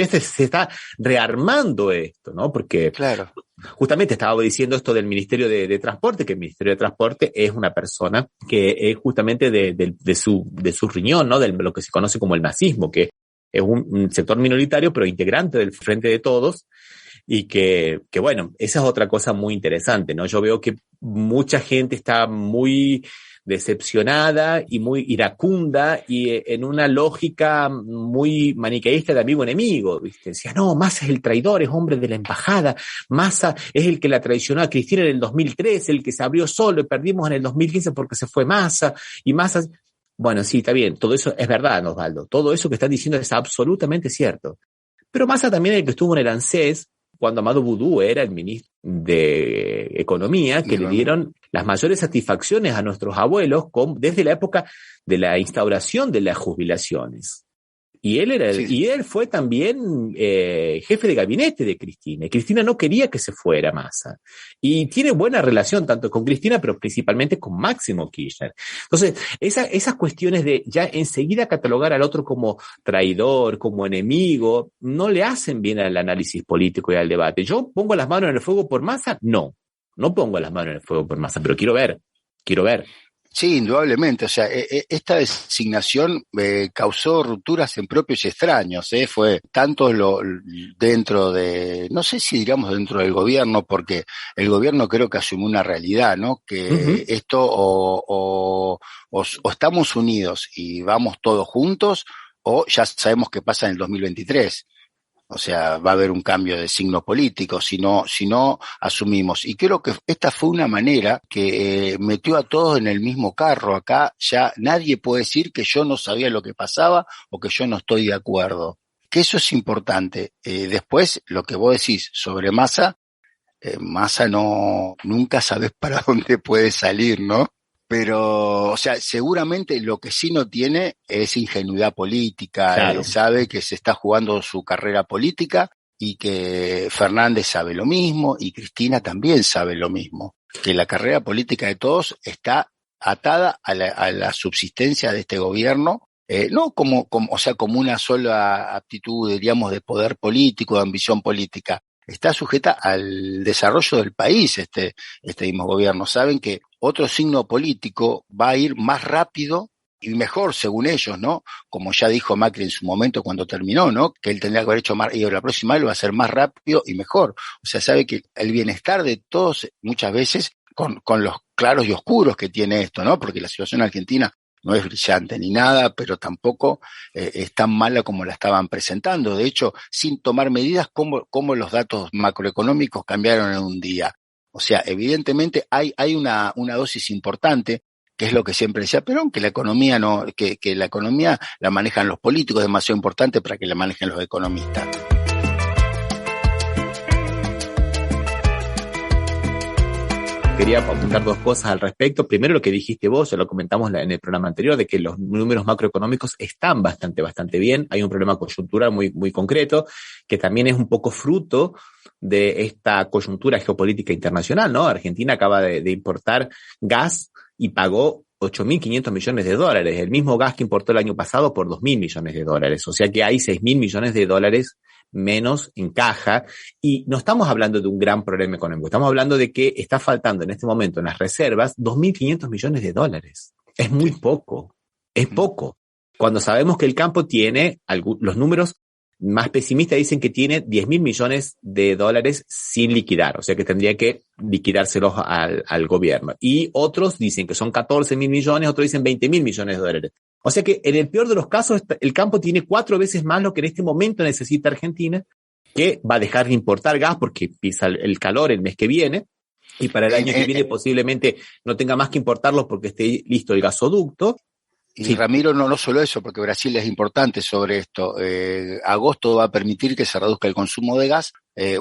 se está rearmando esto, ¿no? Porque claro. Justamente estaba diciendo esto del Ministerio de Transporte, que el Ministerio de Transporte es una persona que es justamente de su riñón, ¿no? De lo que se conoce como el masismo, que es un sector minoritario, pero integrante del Frente de Todos, y que bueno, esa es otra cosa muy interesante, ¿no? Yo veo que mucha gente está muy decepcionada y muy iracunda y en una lógica muy maniqueísta de amigo-enemigo, ¿viste? Decía, no, Massa es el traidor, es hombre de la embajada, Massa es el que la traicionó a Cristina en el 2013, el que se abrió solo y perdimos en el 2015 porque se fue Massa, y Massa... Bueno, sí, está bien, todo eso es verdad, Osvaldo, todo eso que están diciendo es absolutamente cierto. Pero Massa también es el que estuvo en el ANSES, cuando Amadou Boudou era el ministro de Economía, que le dieron las mayores satisfacciones a nuestros abuelos desde la época de la instauración de las jubilaciones. Y él fue también jefe de gabinete de Cristina. Y Cristina no quería que se fuera Massa. Y tiene buena relación tanto con Cristina, pero principalmente con Máximo Kirchner. Entonces, esas cuestiones de ya enseguida catalogar al otro como traidor, como enemigo, no le hacen bien al análisis político y al debate. ¿Yo pongo las manos en el fuego por Massa? No pongo las manos en el fuego por Massa, pero quiero ver. Sí, indudablemente. O sea, esta designación causó rupturas en propios y extraños. Fue tanto dentro de, no sé si digamos dentro del gobierno, porque el gobierno creo que asumió una realidad, ¿no? Que esto o estamos unidos y vamos todos juntos, o ya sabemos qué pasa en el 2023. O sea, va a haber un cambio de signo político si no asumimos. Y creo que esta fue una manera que metió a todos en el mismo carro. Acá ya nadie puede decir que yo no sabía lo que pasaba o que yo no estoy de acuerdo. Que eso es importante. Después, lo que vos decís sobre Massa, Massa nunca sabés para dónde puede salir, ¿no? Pero, o sea, seguramente lo que sí no tiene es ingenuidad política. Claro. Él sabe que se está jugando su carrera política y que Fernández sabe lo mismo y Cristina también sabe lo mismo. Que la carrera política de todos está atada a la subsistencia de este gobierno, no como una sola aptitud, diríamos, de poder político, de ambición política. Está sujeta al desarrollo del país este mismo gobierno. Saben que otro signo político va a ir más rápido y mejor, según ellos, ¿no? Como ya dijo Macri en su momento cuando terminó, ¿no? Que él tendría que haber hecho más, y la próxima vez lo va a hacer más rápido y mejor. O sea, sabe que el bienestar de todos, muchas veces, con los claros y oscuros que tiene esto, ¿no? Porque la situación argentina no es brillante ni nada, pero tampoco es tan mala como la estaban presentando. De hecho, sin tomar medidas, cómo los datos macroeconómicos cambiaron en un día. O sea, evidentemente hay una dosis importante, que es lo que siempre decía Perón, que la economía que la economía la manejan los políticos, es demasiado importante para que la manejen los economistas. Quería apuntar dos cosas al respecto. Primero, lo que dijiste vos, ya lo comentamos en el programa anterior, de que los números macroeconómicos están bastante bien. Hay un problema coyuntural muy concreto, que también es un poco fruto de esta coyuntura geopolítica internacional, ¿no? Argentina acaba de importar gas y pagó 8.500 millones de dólares, el mismo gas que importó el año pasado por 2.000 millones de dólares. O sea que hay 6.000 millones de dólares menos en caja, y no estamos hablando de un gran problema económico, estamos hablando de que está faltando en este momento en las reservas 2.500 millones de dólares. Es muy poco, es poco. Cuando sabemos que el campo tiene, los números más pesimistas dicen que tiene 10.000 millones de dólares sin liquidar, o sea que tendría que liquidárselos al gobierno. Y otros dicen que son 14.000 millones, otros dicen 20.000 millones de dólares. O sea que en el peor de los casos, el campo tiene 4 veces más lo que en este momento necesita Argentina, que va a dejar de importar gas porque empieza el calor el mes que viene, y para el año que viene posiblemente no tenga más que importarlo porque esté listo el gasoducto. Y Sí. Ramiro, no solo eso, porque Brasil es importante sobre esto. Agosto va a permitir que se reduzca el consumo de gas.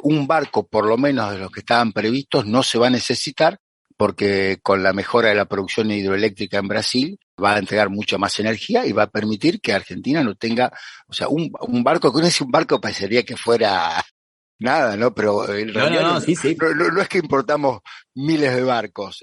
Un barco, por lo menos de los que estaban previstos, no se va a necesitar, porque con la mejora de la producción hidroeléctrica en Brasil va a entregar mucha más energía y va a permitir que Argentina no tenga, o sea, un barco, que uno dice un barco parecería que fuera nada, ¿no? Pero en realidad Sí. no es que importamos miles de barcos,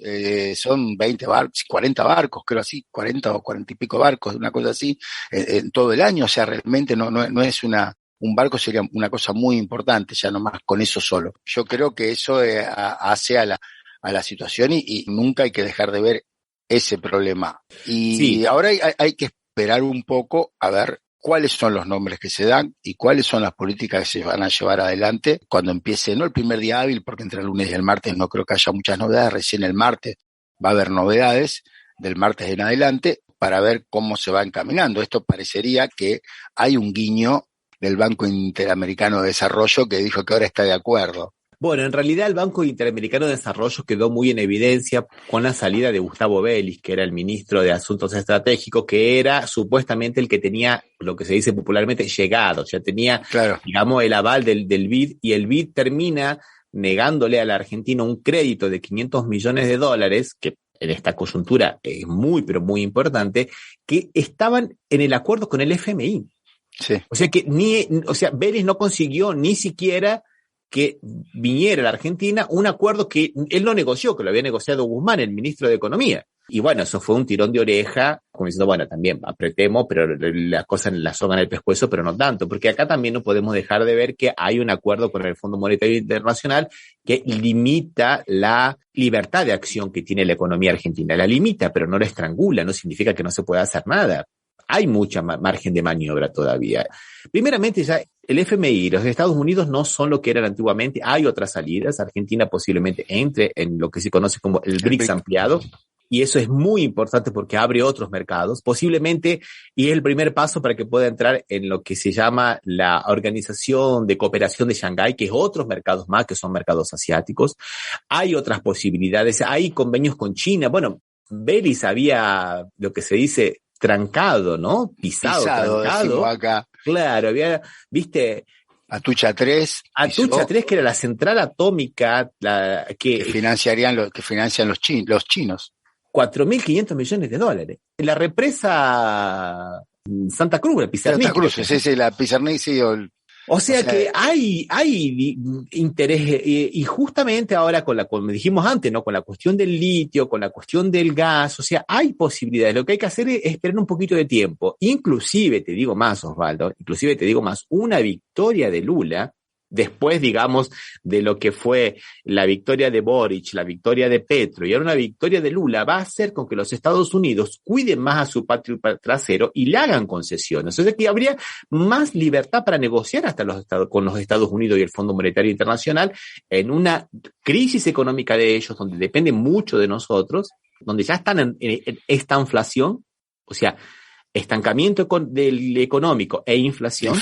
son 20 barcos, 40 barcos, creo así, 40 o 40 y pico barcos, una cosa así, en todo el año. O sea, realmente no es un barco sería una cosa muy importante, ya nomás con eso solo. Yo creo que eso hace a la situación y nunca hay que dejar de ver ese problema. Y Sí. ahora hay que esperar un poco a ver cuáles son los nombres que se dan y cuáles son las políticas que se van a llevar adelante cuando empiece, no el primer día hábil, porque entre el lunes y el martes no creo que haya muchas novedades, recién el martes va a haber novedades, del martes en adelante, para ver cómo se va encaminando. Esto parecería que hay un guiño del Banco Interamericano de Desarrollo que dijo que ahora está de acuerdo. Bueno, en realidad el Banco Interamericano de Desarrollo quedó muy en evidencia con la salida de Gustavo Vélez, que era el ministro de Asuntos Estratégicos, que era supuestamente el que tenía lo que se dice popularmente llegado, o sea, tenía, claro, digamos, el aval del BID, y el BID termina negándole a la Argentina un crédito de 500 millones de dólares, que en esta coyuntura es muy, pero muy importante, que estaban en el acuerdo con el FMI. Sí. O sea que Vélez no consiguió ni siquiera que viniera a la Argentina un acuerdo que él no negoció, que lo había negociado Guzmán, el ministro de Economía. Y bueno, eso fue un tirón de oreja, como diciendo, bueno, también apretemos, pero las cosas la sogan el pescuezo, pero no tanto, porque acá también no podemos dejar de ver que hay un acuerdo con el Fondo Monetario Internacional que limita la libertad de acción que tiene la economía argentina. La limita, pero no la estrangula, no significa que no se pueda hacer nada. Hay mucha margen de maniobra todavía. Primeramente, ya el FMI y los Estados Unidos no son lo que eran antiguamente. Hay otras salidas. Argentina posiblemente entre en lo que se conoce como el BRICS ampliado. Y eso es muy importante porque abre otros mercados, posiblemente, y es el primer paso para que pueda entrar en lo que se llama la Organización de Cooperación de Shanghái, que es otros mercados más, que son mercados asiáticos. Hay otras posibilidades, hay convenios con China. Bueno, Vélez había lo que se dice trancado, ¿no? Pisado, trancado. Acá. Claro, había, viste, Atucha 3. Atucha 3, que era la central atómica que financian los chinos. 4.500 millones de dólares. La represa Santa Cruz, la Pizarnik. Santa Cruz, ese es la Pizarnik, sí. O sea que hay interés, y justamente ahora como dijimos antes, ¿no? Con la cuestión del litio, con la cuestión del gas, o sea, hay posibilidades. Lo que hay que hacer es esperar un poquito de tiempo. Inclusive, te digo más, Osvaldo, una victoria de Lula, después, digamos, de lo que fue la victoria de Boric, la victoria de Petro y ahora una victoria de Lula, va a hacer con que los Estados Unidos cuiden más a su patio trasero y le hagan concesiones. O sea que habría más libertad para negociar hasta con los Estados Unidos y el Fondo Monetario Internacional en una crisis económica de ellos, donde depende mucho de nosotros, donde ya están en esta inflación, o sea, estancamiento del económico e inflación.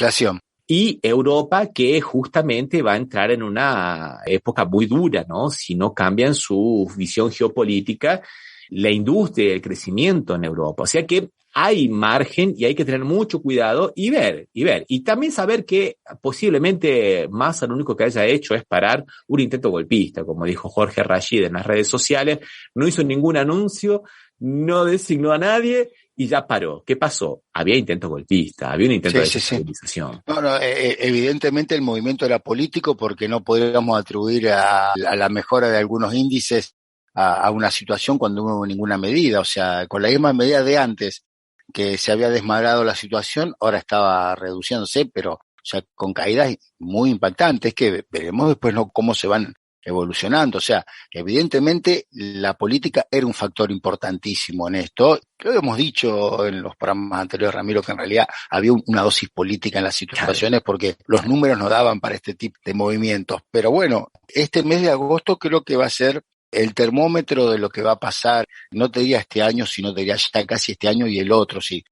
Y Europa, que justamente va a entrar en una época muy dura, ¿no? Si no cambian su visión geopolítica, la industria, el crecimiento en Europa. O sea que hay margen y hay que tener mucho cuidado y ver. Y también saber que posiblemente Massa lo único que haya hecho es parar un intento golpista, como dijo Jorge Rashid en las redes sociales. No hizo ningún anuncio, no designó a nadie y ya paró. ¿Qué pasó? Había intento golpista, había un intento de desestabilización. No, evidentemente el movimiento era político porque no podríamos atribuir a la mejora de algunos índices a una situación cuando no hubo ninguna medida. O sea, con la misma medida de antes que se había desmadrado la situación, ahora estaba reduciéndose, pero ya con caídas muy impactantes que veremos después, ¿no?, cómo se van evolucionando. O sea, evidentemente la política era un factor importantísimo en esto. Lo hemos dicho en los programas anteriores, Ramiro, que en realidad había una dosis política en las situaciones porque los números no daban para este tipo de movimientos. Pero bueno, este mes de agosto creo que va a ser el termómetro de lo que va a pasar, no te diría este año, sino te diría ya casi este año y el otro. Si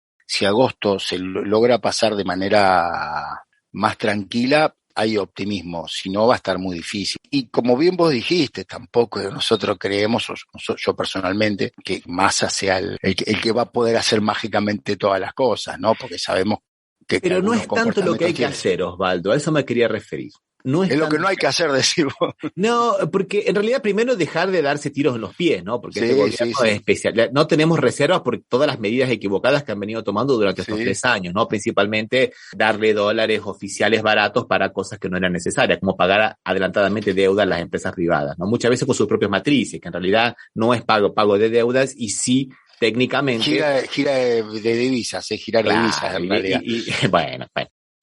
agosto se logra pasar de manera más tranquila, hay optimismo, si no va a estar muy difícil. Y como bien vos dijiste, tampoco nosotros creemos, yo personalmente, que Massa sea el que va a poder hacer mágicamente todas las cosas, ¿no? Porque sabemos que... Pero no es tanto lo que hay que hacer, Osvaldo, a eso me quería referir. No es lo que no hay que hacer, decir vos. No, porque en realidad primero dejar de darse tiros en los pies, ¿no? Porque este gobierno es especial. No tenemos reservas por todas las medidas equivocadas que han venido tomando durante estos 3 años, ¿no? Principalmente darle dólares oficiales baratos para cosas que no eran necesarias, como pagar adelantadamente deuda a las empresas privadas, ¿no? Muchas veces con sus propias matrices, que en realidad no es pago de deudas y sí técnicamente... Gira de divisas, girar de divisas en realidad. Bueno.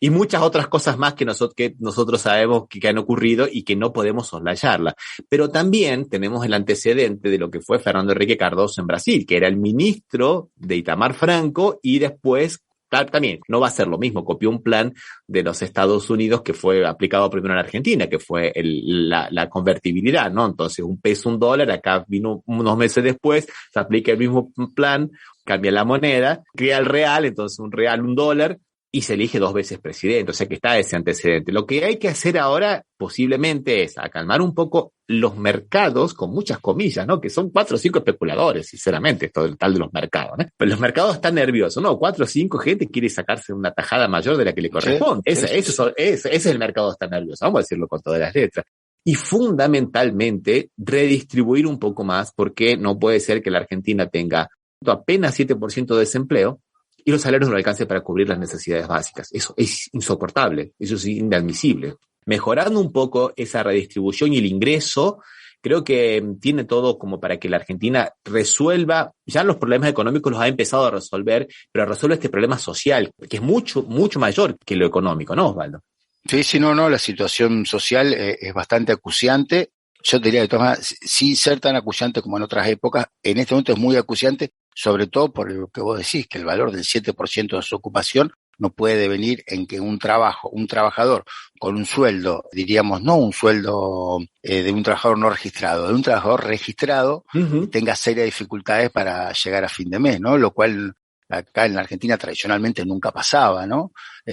Y muchas otras cosas más que nosotros sabemos que han ocurrido y que no podemos soslayarla. Pero también tenemos el antecedente de lo que fue Fernando Henrique Cardoso en Brasil, que era el ministro de Itamar Franco y después, claro, también no va a ser lo mismo, copió un plan de los Estados Unidos que fue aplicado primero en Argentina, que fue la convertibilidad, ¿no? Entonces, un peso, un dólar, acá vino unos meses después, se aplica el mismo plan, cambia la moneda, crea el real, entonces un real, un dólar, y se elige 2 veces presidente, o sea que está ese antecedente. Lo que hay que hacer ahora posiblemente es acalmar un poco los mercados, con muchas comillas, ¿no? Que son 4 o 5 especuladores, sinceramente, esto del tal de los mercados, ¿no? Pero los mercados están nerviosos, ¿no? 4 o 5 gente quiere sacarse una tajada mayor de la que le corresponde. Ese es el mercado está nervioso, vamos a decirlo con todas las letras. Y fundamentalmente redistribuir un poco más, porque no puede ser que la Argentina tenga apenas 7% de desempleo y los salarios no alcancen para cubrir las necesidades básicas. Eso es insoportable, eso es inadmisible. Mejorando un poco esa redistribución y el ingreso, creo que tiene todo como para que la Argentina resuelva, ya los problemas económicos los ha empezado a resolver, pero resuelve este problema social, que es mucho, mucho mayor que lo económico, ¿no, Osvaldo? Sí, no, la situación social es bastante acuciante. Yo te diría de todas maneras, sin ser tan acuciante como en otras épocas, en este momento es muy acuciante, sobre todo por lo que vos decís, que el valor del 7% de su ocupación no puede venir en que un trabajador con un sueldo, diríamos no un sueldo de un trabajador no registrado, de un trabajador registrado, tenga serias dificultades para llegar a fin de mes, ¿no? Lo cual acá en la Argentina tradicionalmente nunca pasaba, ¿no?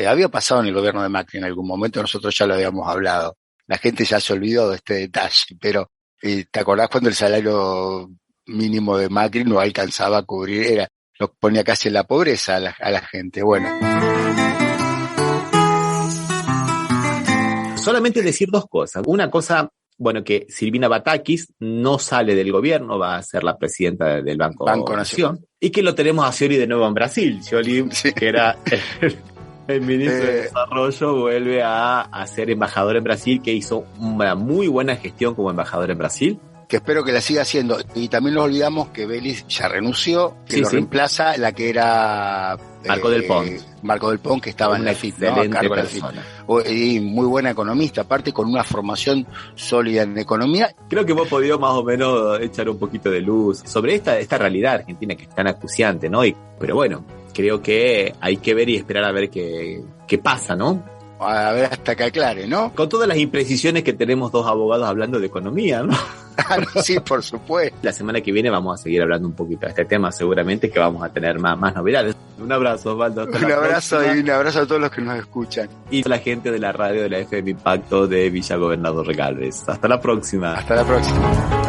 Había pasado en el gobierno de Macri en algún momento, nosotros ya lo habíamos hablado. La gente ya se olvidó de este detalle, pero ¿te acordás cuando el salario mínimo de Macri no alcanzaba a cubrir, lo ponía casi en la pobreza a la gente? Bueno. Solamente decir 2 cosas. Una cosa, bueno, que Silvina Batakis no sale del gobierno, va a ser la presidenta del Banco Nación, y que lo tenemos a Scioli de nuevo en Brasil. Scioli, que era el ministro de Desarrollo, vuelve a ser embajador en Brasil, que hizo una muy buena gestión como embajador en Brasil. Que espero que la siga haciendo. Y también nos olvidamos que Vélez ya renunció, que lo reemplaza la que era Marco del Pont. Marco del Pont, que estaba en la FIP, ¿no? A cargo de la FIP. Y muy buena economista, aparte con una formación sólida en economía. Creo que hemos podido más o menos echar un poquito de luz sobre esta realidad argentina que es tan acuciante, ¿no? Pero bueno, creo que hay que ver y esperar a ver qué pasa, ¿no? A ver hasta que aclare, ¿no? Con todas las imprecisiones que tenemos 2 abogados hablando de economía, ¿no? Sí, por supuesto. La semana que viene vamos a seguir hablando un poquito de este tema, seguramente que vamos a tener más novedades. Un abrazo, Osvaldo. Un abrazo y un abrazo a todos los que nos escuchan. Y a la gente de la radio de la FM Impacto de Villa Gobernador Galvez. Hasta la próxima. Hasta la próxima.